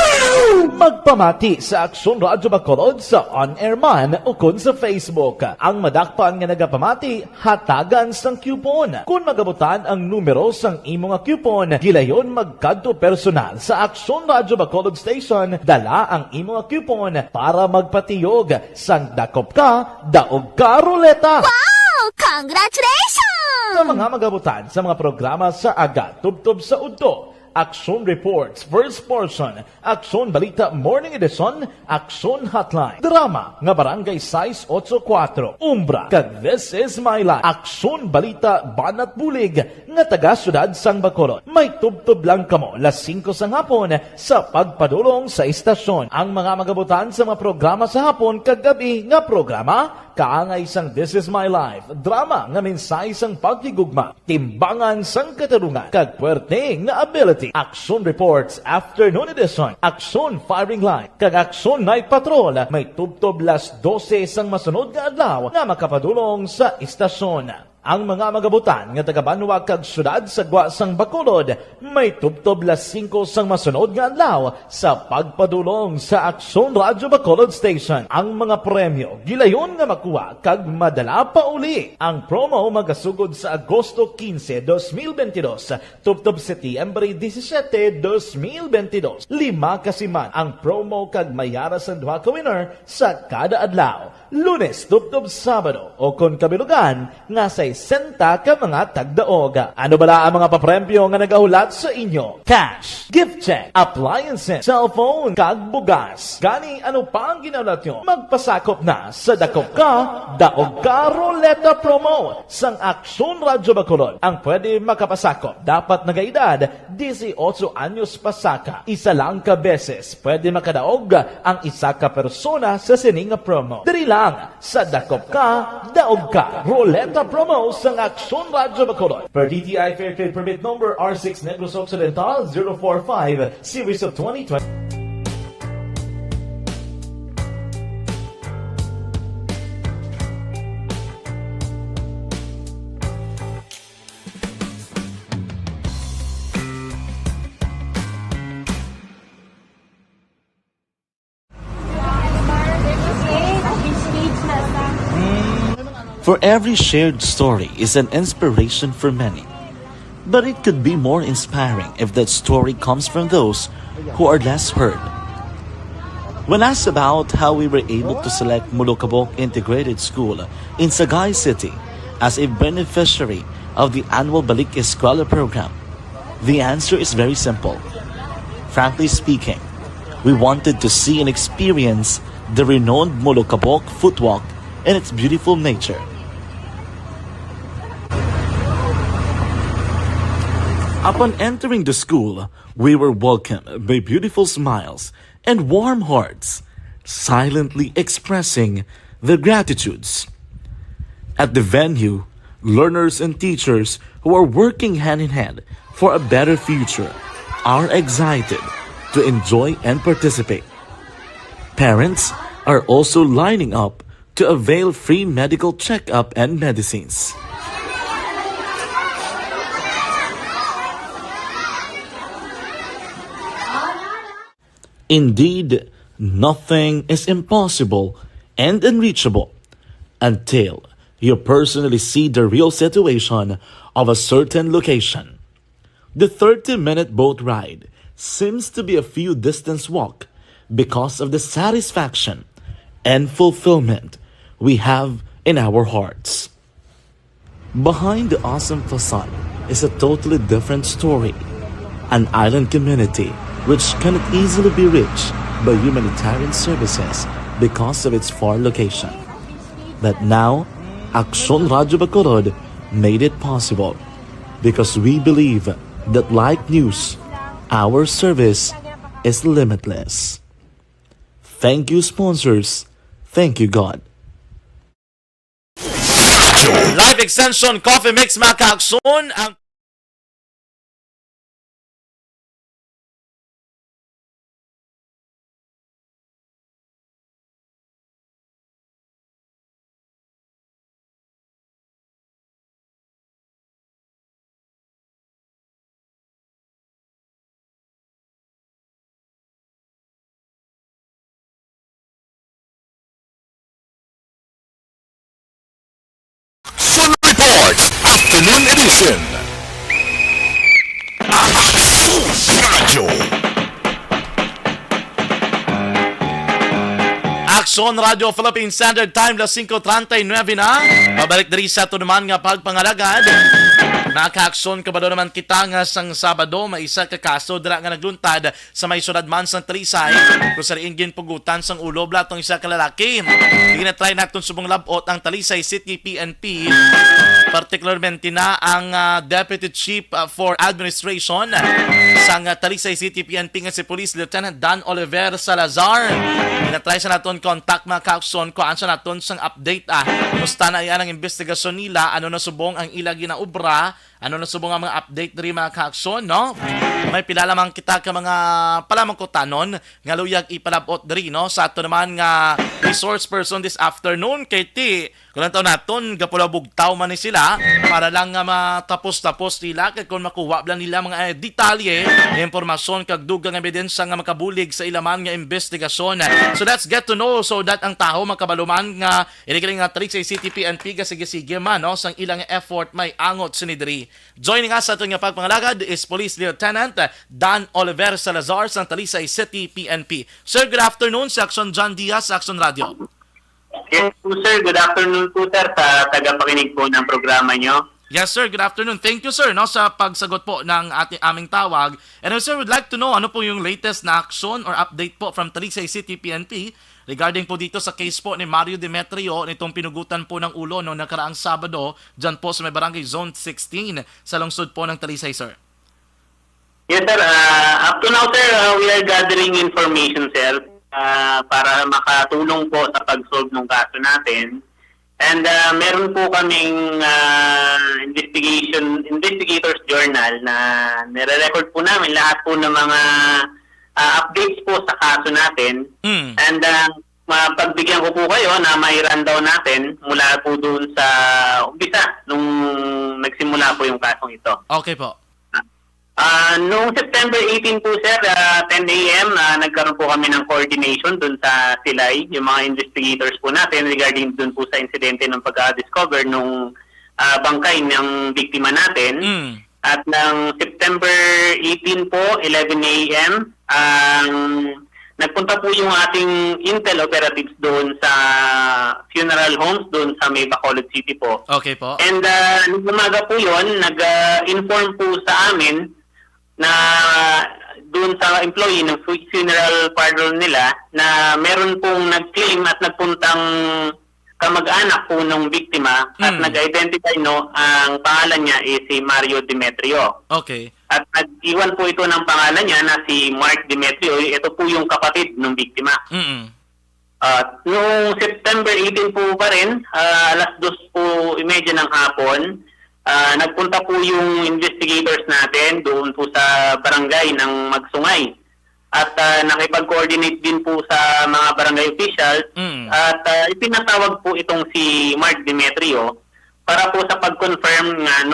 Magpamati sa Aksyon Radyo Bacolod sa on-air man o kun sa Facebook. Ang madakpan nga nagapamati, hatagan sang coupon. Kung magabutan ang numero sang imo nga coupon, gilayon magkadto personal sa Aksyon Radyo Bacolod Station, dala ang imo nga coupon para magpatiyog sang dakop ka, daog ka, Roleta.
Wow! Congratulations!
Sa mga magabutan sa mga programa sa Aga, Tubtob sa Udto, Aksyon Reports, First Portion, Aksyon Balita Morning Edition, Aksyon Hotline, Drama, nga Barangay 684, Umbra, kag This Is My Life, Aksyon Balita Banat Bulig, nga taga-syudad sang Bacolod. May tubtob lang kamo, las 5 sang hapon, sa pagpadulong sa istasyon. Ang mga magabutan sa mga programa sa hapon, kag gabi nga programa, kaangay sang This Is My Life, drama nga mensahe sang pagtigugma, timbangan sang katarungan, kag puwerte nga ability. Aksyon Reports Afternoon Edition, Aksyon Firing Line, kag Aksyon Night Patrol, may tubtob las 12 sang masunod nga adlaw nga makapadulong sa istasyon. ang mga magabutan nga taga-Banwa kag syudad sa Guasang Bacolod may tubtob las 5 sang masunod nga adlaw sa pagpadulong sa Aksyon Radyo Bacolod Station. Ang mga premyo gilayon nga makuha kag madala pa uli. Ang promo magasugod sa Agosto 15, 2022 tubtob Setyembre 17, 2022. 5 kasiman ang promo kag mayara sa duha ka winner sa kada adlaw. Lunes tubtob Sabado o kon kabilugan nga sa 60 ka mga tagdaog. Ano bala ang mga papremyo nga nagahulat sa inyo? Cash, gift check, appliances, cellphone, kag bugas. Gani ano pa ang ginaulat nyo? Magpasakop na sa Dakop Ka, Daog Ka Roleta Promo sang Aksyon Radyo Bacolod. Ang pwede makapasakop dapat nagaedad 18 anyos pasaka. Isa lang ka beses pwede makadaog ang isa ka persona sa sining promo. Diri lang sa Dakop Ka, Daog Ka Roleta Promo sang Aksyon Radyo Bacolod. Per DTI Fair Trade Permit Number R6 Negros Occidental 045 Series of 2020. For every shared story is an inspiration for many. But it could be more inspiring if that story comes from those who are less heard. When asked about how we were able to select Mulukabok Integrated School in Sagay City as a beneficiary of the annual Balik Eskwela program, the answer is very simple. Frankly speaking, we wanted to see and experience the renowned Mulukabok footwalk in its beautiful nature. Upon entering the school, we were welcomed by beautiful smiles and warm hearts, silently expressing their gratitudes. At the venue, learners and teachers who are working hand in hand for a better future are excited to enjoy and participate. Parents are also lining up to avail free medical checkup and medicines. Indeed, nothing is impossible and unreachable until you personally see the real situation of a certain location. The 30-minute boat ride seems to be a few distance walk because of the satisfaction and fulfillment we have in our hearts. Behind the awesome facade is a totally different story, an island community which cannot easily be reached by humanitarian services because of its far location. But now, Aksyon Radyo Bacolod made it possible because we believe that like news, our service is limitless. Thank you, sponsors. Thank you, God. Live Extension Coffee Mix mga ka-aksyon ang
Reports, Afternoon Edition. Aksyon Radio.
Aksyon Radio Philippine Standard Time, las 5:39 na. Pabalik diri sa ito naman nga pagpangalagad. Naka-aksyon ka ba doon naman kita nga sang Sabado, may isa ka kaso dira nga nagluntad sa may syudad man sang Talisay. Kung sa riingin pugutan sang ulo blatong isa ka lalaki. Hindi na try natin subong labot ang Talisay City PNP. Particularmente na ang Deputy Chief for Administration sang Talisay City PNP nga si Police Lieutenant Dan Oliver Salazar. Tinatry sa naton contact mga ka-aksyon ko ansa naton sang update kumusta na iyan ang investigasyon nila, ano na subong ang ilagi na obra, ano na subong ang mga update diri mga ka-aksyon, no? May pila lamang kita ka mga palamang kutanon nga luyag ipalabot diri, no? Sa ato naman nga resource person this afternoon kay ti Kung taon naton, gapulabugtaw man ni sila para lang nga matapos-tapos nila kag kung makuha lang nila mga detalye, impormasyon kag dugang ebidensya nga makabulig sa ilaman nga investigasyon. So let's get to know so that ang tao makabaluman nga inigiling nga trick sa CTPNP ga sige-sige man no sang ilang effort may angot sinidri. Joining us sa aton nga pagpangalagad is Police Lieutenant Dan Oliver Salazar sa Talisay City PNP. Sir, good afternoon sa Action John Diaz sa Action Radio.
Yes po sir, good afternoon po sir sa tagapakinig po ng programa nyo.
Yes sir, good afternoon. Thank you sir no sa pagsagot po ng aming tawag. And sir, would like to know ano po yung latest na action or update po from Talisay City PNP regarding po dito sa case po ni Mario Demetrio nitong pinugutan po ng ulo no nakaraang Sabado dyan po sa may barangay Zone 16 sa lungsod po ng Talisay sir.
Yes sir, up to now sir, we are gathering information sir. Para makatulong po sa pag-solve ng kaso natin. And meron po kaming investigators journal na nire-record po namin lahat po ng mga updates po sa kaso natin. And mapagbigyan ko po kayo na may rundown natin mula po doon sa umpisa nung nagsimula po yung kasong ito.
Okay po.
Noong September 18 po sir, 10 a.m. Nagkaroon po kami ng coordination dun sa Silay, yung mga investigators po natin regarding dun po sa insidente ng pagka-discover nung bangkay ng biktima natin. At ng September 18 po, 11 a.m., nagpunta po yung ating intel operatives doon sa funeral homes doon sa may Bacolod City po.
Okay po.
And nung umaga po yun, nag-inform po sa amin na doon sa employee ng funeral parlor nila na meron pong nag-claim at nagpuntang kamag-anak po ng biktima at nag-identify no, ang pangalan niya is si Mario Demetrio.
Okay.
At nag-iwan po ito ng pangalan niya na si Mark Demetrio. Ito po yung kapatid ng biktima. Noong September 18 po pa rin, alas 2 po imedya ng hapon, nagpunta po yung investigators natin doon po sa barangay ng Magsungay. At nakipag-coordinate din po sa mga barangay officials at ipinatawag po itong si Mark Demetrio para po sa pag-confirm nga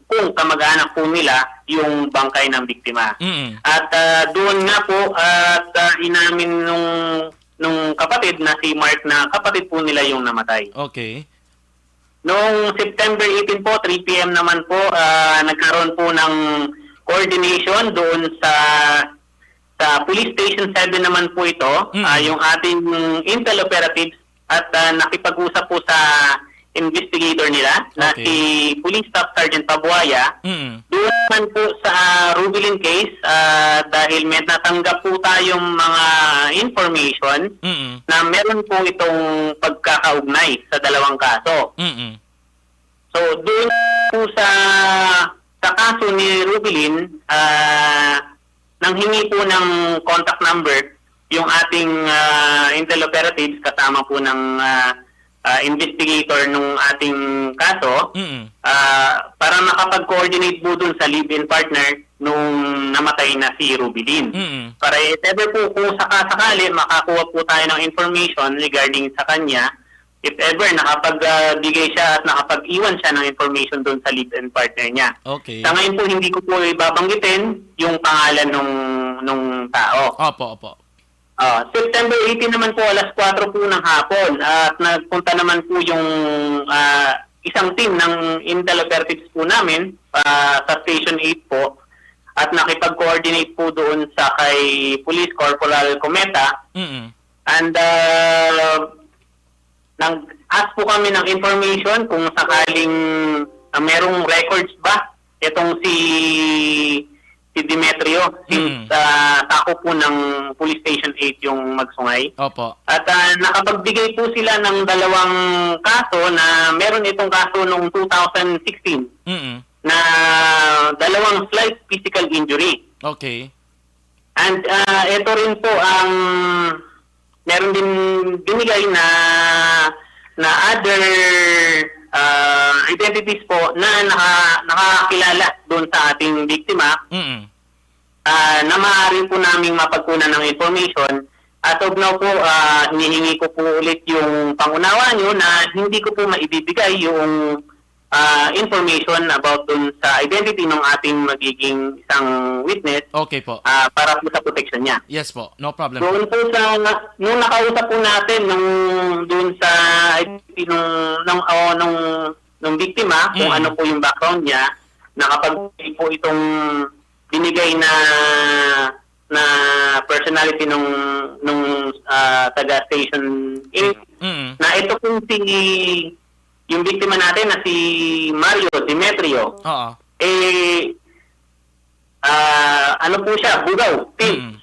kung kamag-anak po nila yung bangkay ng biktima. At doon nga po at inamin nung kapatid na si Mark na kapatid po nila yung namatay.
Okay.
Noong September 18 po, 3 p.m. naman po, nagkaroon po ng coordination doon sa Police Station 7 naman po ito, yung ating intel operatives at nakipag-usap po sa investigator nila na si Police Staff Sergeant Pabuaya. Doon naman po sa Rubilin case, dahil may natanggap po tayong mga information na meron po itong pagkakaugnay sa dalawang kaso. So doon po sa kaso ni Rubilin, nang hingi po ng contact number yung ating intel operatives kasama po ng investigator nung ating kaso para makapag-coordinate po dun sa live-in partner nung namatay na si Rubilin. Para if ever po kung sakasakali makakuha po tayo ng information regarding sa kanya, if ever nakapagbigay siya at nakapag-iwan siya ng information dun sa live-in partner niya.
Okay.
Sa ngayon po hindi ko po ibabanggitin yung pangalan nung tao.
Opo.
September 18 naman po, alas 4 po ng hapon at nagpunta naman po yung isang team ng intel operatives po namin sa Station 8 po at nakipag-coordinate po doon sa kay Police Corporal Cometa. And nag-ask po kami ng information kung sakaling merong records ba itong si Demetrio since tako po ng Police Station 8 yung Magsungay.
Opo.
At nakapagbigay po sila ng dalawang kaso na meron itong kaso noong 2016 na dalawang slight physical injury.
Okay.
And ito rin po ang meron din binigay na other identities po na nakakilala doon sa ating biktima na maaari po namin mapagkunan ng information as of now po, hinihingi ko po ulit yung pangunawa nyo na hindi ko po maibibigay yung information about dun sa identity ng ating magiging isang witness.
Okay po.
Para po sa protection niya.
Yes po, no problem.
Doon po sa, nung nakausap po natin doon sa identity nung biktima, kung ano po yung background niya, nakapag po itong binigay na personality nung taga Station 8 na ito po yung biktima natin na si Mario Demetrio. Ano po siya, bugaw,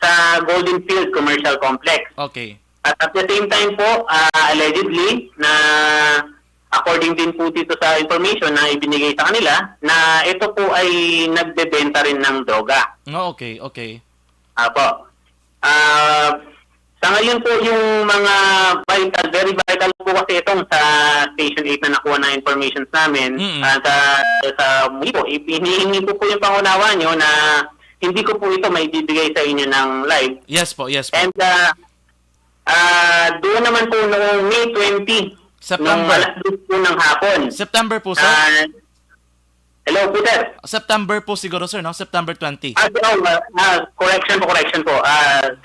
sa Golden Field Commercial Complex.
Okay.
At the same time po, allegedly, na according din po dito sa information na ibinigay sa kanila, na ito po ay nagbebenta rin ng droga.
Okay.
Apo. Sa ngayon po yung mga very vital po kasi itong sa Station 8 na nakuha na information namin. Sa muli po, hinihingi po yung pangunawa nyo na hindi ko po ito may bibigay sa inyo ng live.
Yes po.
And doon naman po noong May 20,
September.
noong alas 2 po ng hapon.
September po, sir?
Hello, Peter.
September po siguro, sir, no? September 20.
Correction po.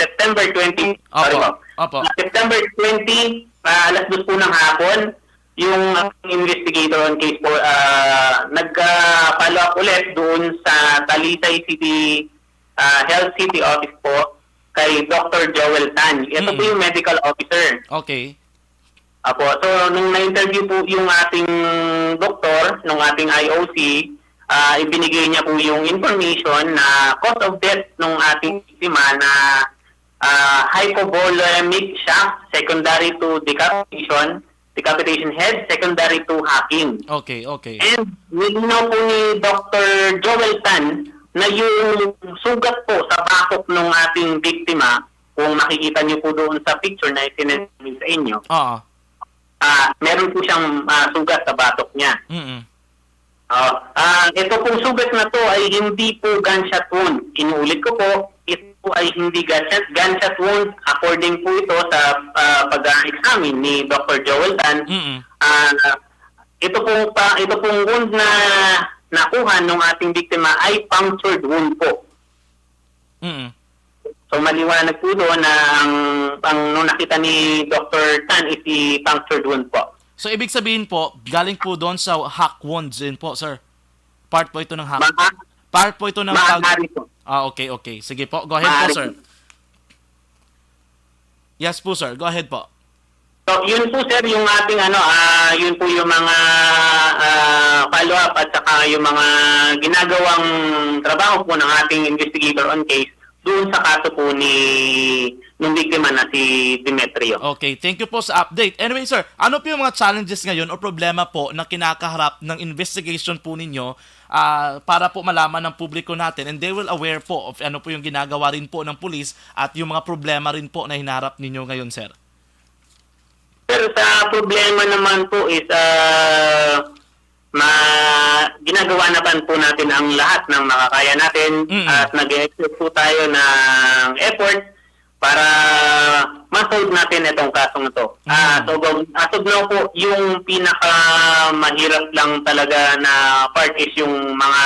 September 20. Sorry po.
Opo.
September 20, alas 2 po ng hapon, yung investigator on case po, nag-follow up ulit doon sa Talisay City Health City Office po kay Dr. Joel Tan. Ito po yung medical officer.
Okay.
Apo, so nung na-interview po yung ating doktor, nung ating IOC, ibinigay niya po yung information na cause of death ng ating biktima na hypovolemic shock secondary to decapitation head secondary to hacking.
Okay.
And nilinaw po ni Dr. Joel Tan na yung sugat po sa batok ng ating biktima, kung makikita niyo po doon sa picture na isinend sa inyo, meron po siyang sugat sa batok niya. Ito pong sugat na to ay hindi po gunshot wound. Inuulit ko po, ito po ay hindi gunshot wound according po ito sa pag-examine ni Dr. Joel Tan. Ito pong wound na nakuha ng ating biktima ay punctured wound po. So maliwanag po doon na nung nakita ni Dr. Tan is si punctured wound po.
So ibig sabihin po, galing po doon sa hack wounds din po, sir. Part po ito ng hack. Part po ito ng okay. Sige po, go ahead po, sir. Yes po, sir. Go ahead po.
So yun po, sir, yung ating yun po yung mga follow-up at saka yung mga ginagawang trabaho po ng ating investigator on case doon sa kaso po nung biktima na si Demetrio.
Okay, thank you po sa update. Anyway, sir, ano po yung mga challenges ngayon o problema po na kinakaharap ng investigation po ninyo para po malaman ng publiko natin and they will aware po of ano po yung ginagawa rin po ng police at yung mga problema rin po na hinarap ninyo ngayon, sir?
Pero sa problema naman po is ginagawa naman po natin ang lahat ng makakaya natin at nag-exert po tayo ng effort para ma-solve natin itong kasong ito. So as of now po, yung pinaka-mahirap lang talaga na part is yung mga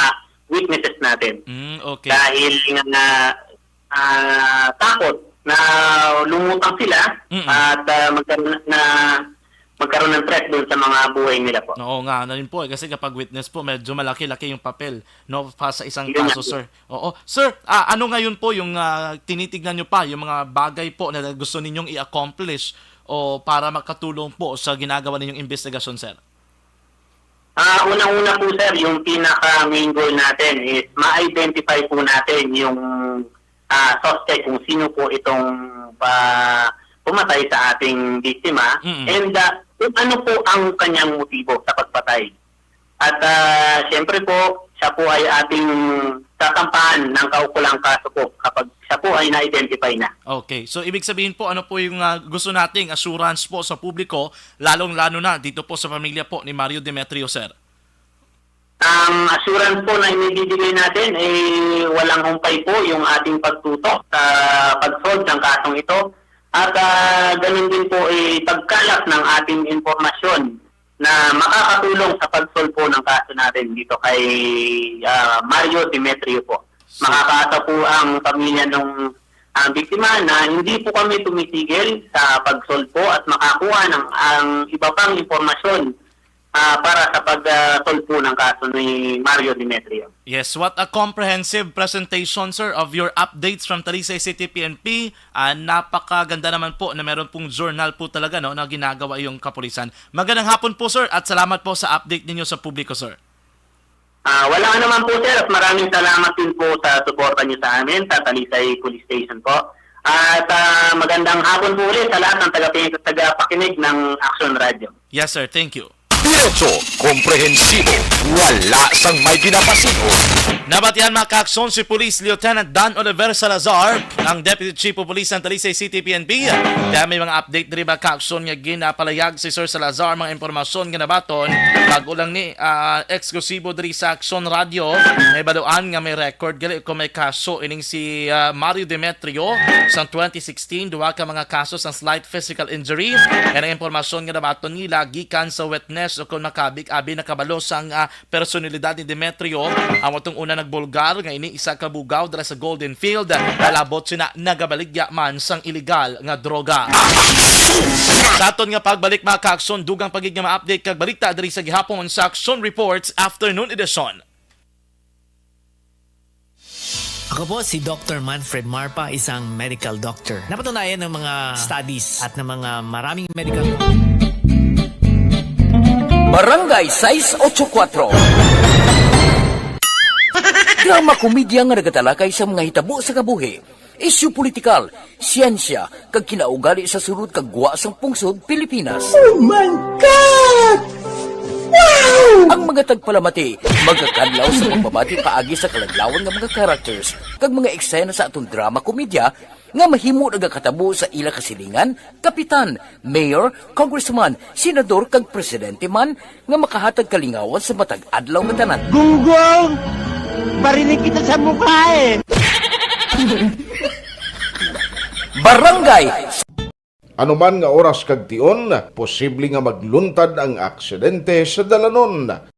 witnesses natin.
Okay.
Dahil nga takot na lumutang sila at magkaroon ng threat doon sa mga buhay nila po.
Oo nga, na rin po. Kasi kapag witness po, medyo malaki-laki yung papel pa sa isang kaso, sir. Oo. Sir, ano ngayon po yung tinitignan nyo pa, yung mga bagay po na gusto ninyong i-accomplish o para makatulong po sa ginagawa ninyong investigasyon, sir?
Unang-una po, sir, yung pinaka-main goal natin is ma-identify po natin yung suspect kung sino po itong pumatay sa ating biktima and kung ano po ang kanyang motibo sa pagpatay. At siyempre po, siya po ay ating tatampahan ng kaukulang kaso po kapag siya po ay na-identify na.
Okay. So, ibig sabihin po, ano po yung gusto nating assurance po sa publiko, lalong-lalo na dito po sa pamilya po ni Mario Demetrio, sir?
Ang assurance po na inibibigay natin ay walang humpay po yung ating pagtutok sa pag-solve ng kasong ito. At ganun din po pagkalap ng ating informasyon na makakatulong sa pag-solve po ng kaso natin dito kay Mario Demetrio po. Makakaasa po ang pamilya ng biktima na hindi po kami tumitigil sa pag-solve po at makakuha ng ang iba pang informasyon para sa pag-solve po ng kaso ni Mario Demetrio.
Yes, what a comprehensive presentation, sir, of your updates from Talisay City PNP. Napakaganda naman po na meron pong journal po talaga na ginagawa yung kapulisan. Magandang hapon po, sir, at salamat po sa update ninyo sa publiko, sir.
Wala naman po, sir, at maraming salamat din po sa suporta niyo sa amin sa Talisay Police Station po. At magandang hapon po ulit sa lahat ng tagapakinig ng Action Radio.
Yes, sir. Thank you.
Diretso, komprehensibo, wala sang may pinapasiho.
Nabatihan mga kaaksyon si Police Lieutenant Dan Oliver Salazar, ang Deputy Chief of Police ng Talisay City PNP. Kaya may mga update rin mga kaaksyon nga ginapalayag si Sir Salazar mga impormasyon nga nabaton. Bago lang ni eksklusibo diri sa Action Radio, may baluan nga may record gali kung may kaso ining si Mario Demetrio sa 2016, duwa ka mga kaso sa slight physical injury. Yan ang impormasyon nga nabaton nila gikan sa witness o kung makabig-abi nakabalo sang personalidad ni Demetrio. Ang watong una nagbulgar nga ini isa ka bugaw dala sa Golden Field. Alabot sina nagabaligya man sang illegal nga droga. Sa aton nga pagbalik mga kaaksyon, dugang pagig nga ma-update kag balita diri sa gihapon sa Action Reports Afternoon Edition.
Ako po si Dr. Manfred Marpa, isang medical doctor. Napatunayan ng mga studies at ng mga maraming medical
Barangay 684. Drama komedya nga nagatalakay sa mga hitabo sa kabuhi. Isyu politikal, siyensya, kag kinaugali sa sulod kag guwa sang pungsod Pilipinas.
Oh my God! Wow!
Ang mga tagpalamati, magkakadlaw sa pagbabati paagi sa kalaglawan ng mga characters kag mga eksena sa atong drama komedya nga mahimo nagakatabo sa ila kasilingan, kapitan, mayor, congressman, senador kag presidente man nga makahatag kalingawan sa matag adlaw nga tanan.
Gunggong! Barinig kita sa mukha eh!
Barangay!
Anuman nga oras kag tion, posible nga magluntad ang aksidente sa dalanon.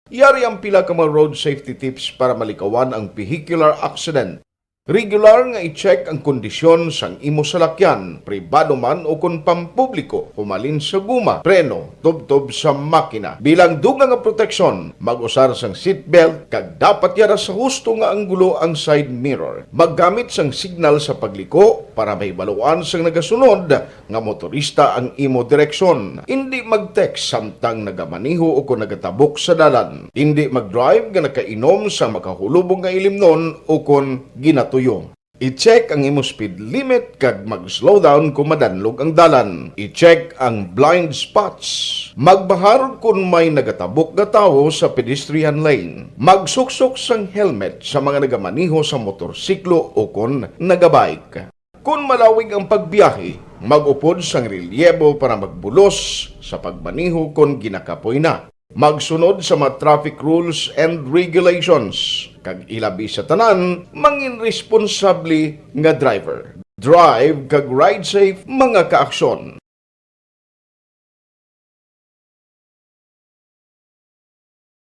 Yari ang pila ka mga road safety tips para malikawan ang vehicular accident. Regular nga i-check ang kondisyon sang imo salakyan, pribado man o kung pampubliko, humalin sa guma, preno, tubtob sa makina. Bilang dugang nga proteksyon, mag-usar sang seatbelt, kag dapat yara sa husto nga anggulo ang side mirror. Maggamit sang signal sa pagliko para may baluan sang nagasunod nga motorista ang imo direksyon. Hindi mag-text samtang nagamaniho o kung nagatabok sa dalan. Hindi mag-drive nga nakainom sa makahulubong nga ilimnon o kung ginato I-check ang imo speed limit kag mag-slow down kung madanlog ang dalan. I-check ang blind spots. Magbahar kung may nagatabok na tao sa pedestrian lane. Magsuksok sang helmet sa mga nagamaniho sa motorsiklo o kung nagabike. Kung malawig ang pagbiyahe, mag-upod sang relyebo para magbulos sa pagmaniho kung ginakapoy na. Magsunod sa mga traffic rules and regulations. Kag ilabi sa tanan, mangin responsable nga driver. Drive kag ride safe mga kaaksyon.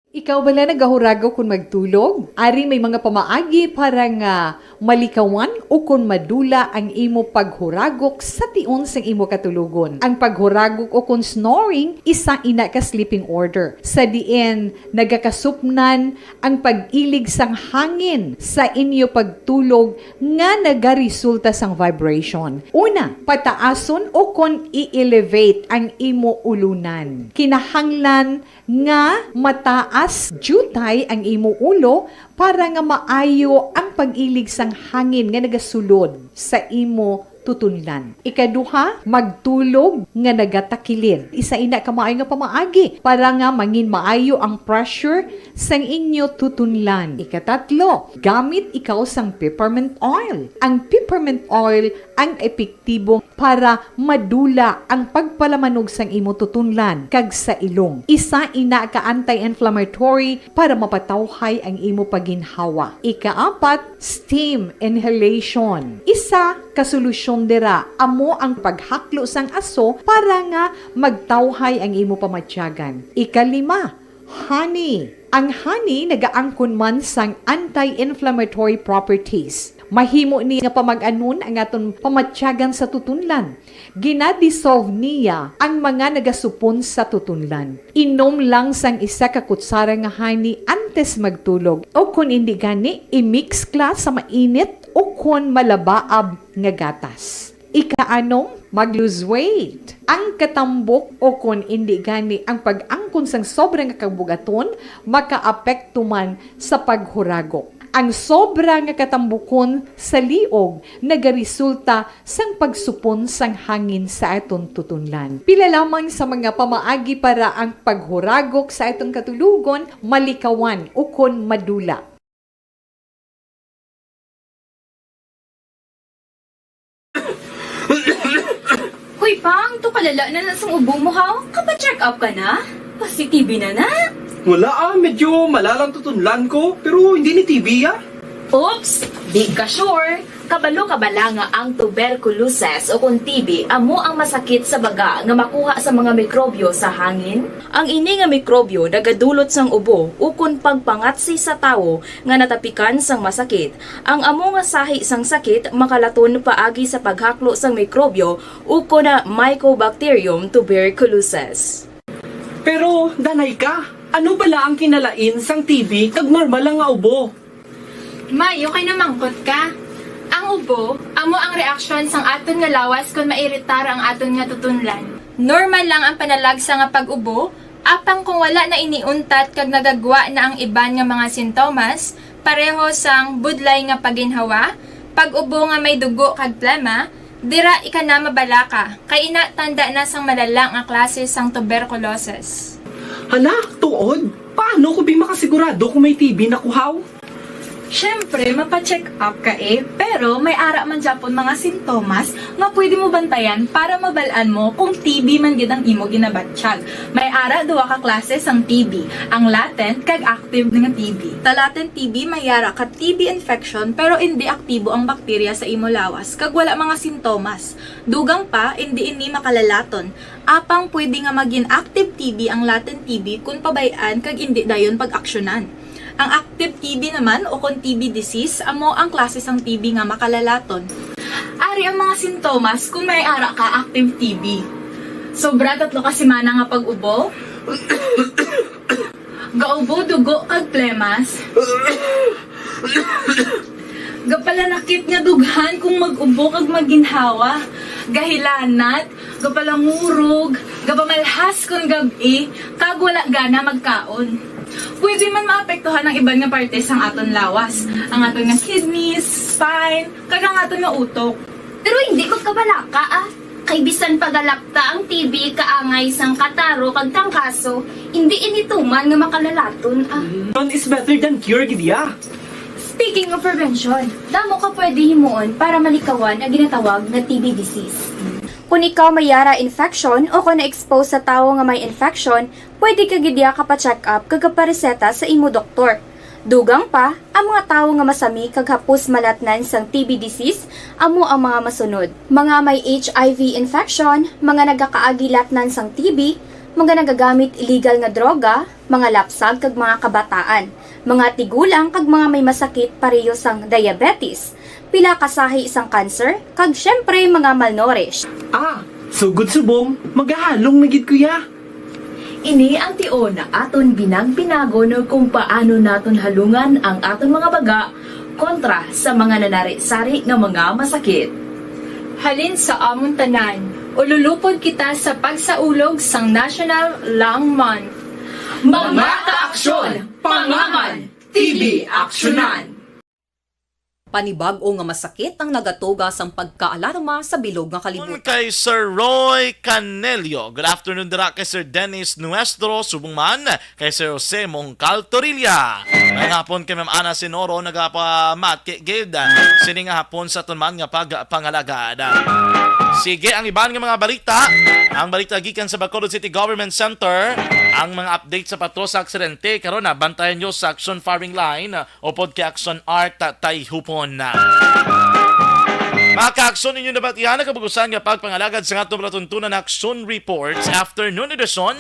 Ikaw bala nagahuragaw kung magtulog? Ari may mga pamaagi para nga malikawan o kung madula ang imo paghuragok sa tion sang imo katulugon. Ang paghuragok o kung snoring, isa ina ka sleeping order. Sa diin, nagakasupnan ang pag-ilig sang hangin sa inyo pagtulog nga nagaresulta sang vibration. Una, pataason o kung i-elevate ang imo ulunan. Kinahanglan nga mataas jutay ang imo ulo para nga maayo ang pag-ilig sang hangin nga nagasulod sa imo tutunlan. Ikaduha, magtulog nga nagatakilid. Isa ina ka maayo nga pamaagi para nga mangin maayo ang pressure sang inyo tutunlan. Ikatatlo, gamit ikaw sang peppermint oil. Ang peppermint oil ang epektibo para madula ang pagpalamanog sang imo tutunlan kag sa ilong. Isa ina ka anti-inflammatory para mapatawhay ang imo paginhawa. Ikaapat, steam inhalation. Isa ka solusyon dira amo ang paghaklo sang aso para nga magtawhay ang imo pamatyagan. Ikalima, honey. Ang honey nagaangkon man sang anti-inflammatory properties. Mahimo ni nga pamag-anon ang aton pamatyagan sa tutunlan. Ginadissolve niya ang mga nagasupon sa tutunlan. Inom lang sang isa ka kutsara nga honey antes magtulog. O kung hindi gani, i-mix kla sa mainit o kung malabaab nga gatas. Ikaanom, mag-lose weight. Ang katambok o kung hindi gani ang pag-angkon sang sobrang kabugaton, makaapekto man sa paghuragok. Ang sobra nga katambukon sa liog nagaresulta sang pagsupon sang hangin sa aton tutunlan. Pila lamang sa mga pamaagi para ang paghuragok sa aton katulugon malikawan o kon madula.
Hoy pang, to kalala na sang ubo mo ha? Kapa-check up ka na? Positive na na?
Wala medyo malalang tutunlan ko, pero hindi ni TB
Oops! Di ka sure. Kabalo kabala nga ang tuberculosis o kung TB amo ang masakit sa baga nga makuha sa mga mikrobyo sa hangin. Ang ini nga mikrobyo nagadulot sang ubo o kung pagpangatsi sa tawo nga natapikan sang masakit. Ang amo nga sahi sang sakit makalaton paagi sa paghaklo sang mikrobyo o kung na Mycobacterium tuberculosis.
Pero, danay ka, ano bala ang kinalain sang TB kag normal lang nga ubo?
Mayo kay namangkot ka. Ang ubo, amo ang reaksyon sang aton nga lawas kung mairitar ang aton nga tutunlan. Normal lang ang panalagsa nga pag-ubo, apang kung wala na iniuntat kag nagagwa na ang iban nga mga sintomas, pareho sang budlay nga paginhawa, pag-ubo nga may dugo kag plema, dira ika na mabala ka, kay ina tanda na sang malala nga klase sang tuberculosis.
Hala, tuod? Paano ko makasigurado kung may TB na kuhaw?
Siyempre, mapacheck up ka pero may ara man Japon mga sintomas nga pwede mo bantayan para mabalaan mo kung TB man gid ang imo ginabatsyag. May ara duwa ka klase sang TB, ang latent kag active nga TB. Ta latent TB may ara ka TB infection pero hindi aktibo ang bakterya sa imo lawas kag wala mga sintomas. Dugang pa hindi ini makalalaton. Apang pwede nga maging active TB ang latent TB kung pabayaan kag hindi dayon pag-aksyonan. Ang active TB naman o kung TB disease, amo ang klase sang TB nga makalalaton. Ari ang mga sintomas kung may ara ka active TB. Sobra 3 ka semana nga pag-ubo, gaubo, dugo, kag plemas, gapalanakit nga dughan kung mag-ubo kag maginhawa, gahilanat, gapalangurog, gapamalhas kung gabi, kag wala gana magkaon. Pwede man maapektuhan ang ibang nga parte sang aton lawas, ang aton nga kidneys, spine, kag ang aton nga utok.
Pero hindi magkabalaka Kay bisan pagalakta ang TB kaangay sang kataro kag tangkaso, hindi inituman nga makalalaton
None is better than cure, gidya.
Speaking of prevention, damo ka pwede himuon para malikawan ang ginatawag na TB disease. Kung ikaw may yara infection o kung na-expose sa tao nga may infection, pwede ka gidya ka pa-check up kag pareseta sa imo doktor. Dugang pa, ang mga tao nga masami kag hapos malatnan sang TB disease, amo ang mga masunod. Mga may HIV infection, mga nagakaagilatnan sang TB, mga nagagamit illegal nga droga, mga lapsag kag mga kabataan, mga tigulang kag mga may masakit pareho sang diabetes, pila kasahi isang cancer, kag syempre mga malnourished.
Sugod subong, magahalong nagid kuya.
Ini ang tion na aton binag-binago no kung paano naton halungan ang aton mga baga kontra sa mga nanari-sari nga mga masakit. Halin sa amon tanan, ululupod kita sa pagsaulog sang National Lung Month. Mga kaaksyon, pangaman, TB aksyonan!
Panibag-o nga masakit ang nagatuga sang pagkaalarma sa bilog nga kalibutan.
Kay Sir Roy Canelio. Good afternoon dira kay Sir Dennis Nuestro subong man kay Sir Jose Mongcal Torilla. May hapon kay Ma'am Ana Sinoro nagapamat kay Gid. Sini nga hapon sa tunman nga pagpangalagad. Sige, ang iban nga mga balita. Ang balita gikan sa Bacolod City Government Center. Ang mga update sa patro sa aksidente karon na bantayan nyo sa Action Firing Line o pod kay Action Art Tay Hupon. Maka-aksyon ninyo na batihan na kabugusan nga pagpangalagad sa atong latuntunan Action Reports Afternoon Edition.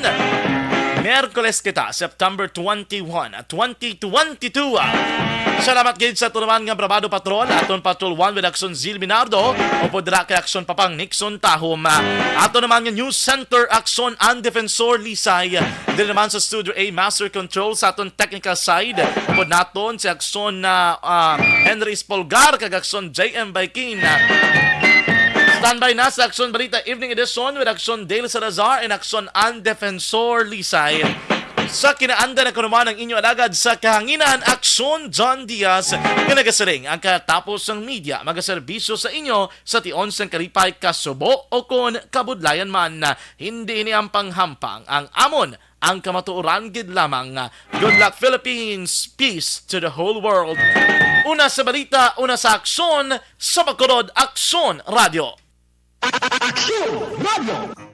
Merkules kita, September 21, 2022. Salamat gid sa tunaman nga Bravado Patrol, aton Patrol 1 with Action Zil Binardo, o podra kay Action Papang Nixon Tahom. Ato naman nga News Center Action and Defensor Lisay. Dili naman sa Studio A Master Control sa aton technical side. Pod naton si Action Henry Spolgar kag Action JM Baikin. Standby na sa Action Balita Evening Edition with Action Dale Salazar and Action and Defensor Lisay. Sa kinaanda na kunuman ang inyo alagad sa kahanginan, Action John Diaz nga nagasaring ang katapos ng media magaserbisyo sa inyo sa tion sang kalipay kasubo o kon kabudlayan man. Hindi ini ang panghampang ang amon ang kamatuoran gid lamang. Good luck Philippines, peace to the whole world. Una sa balita, una sa aksyon, sa Bacolod Aksyon Radio.
Action Radio!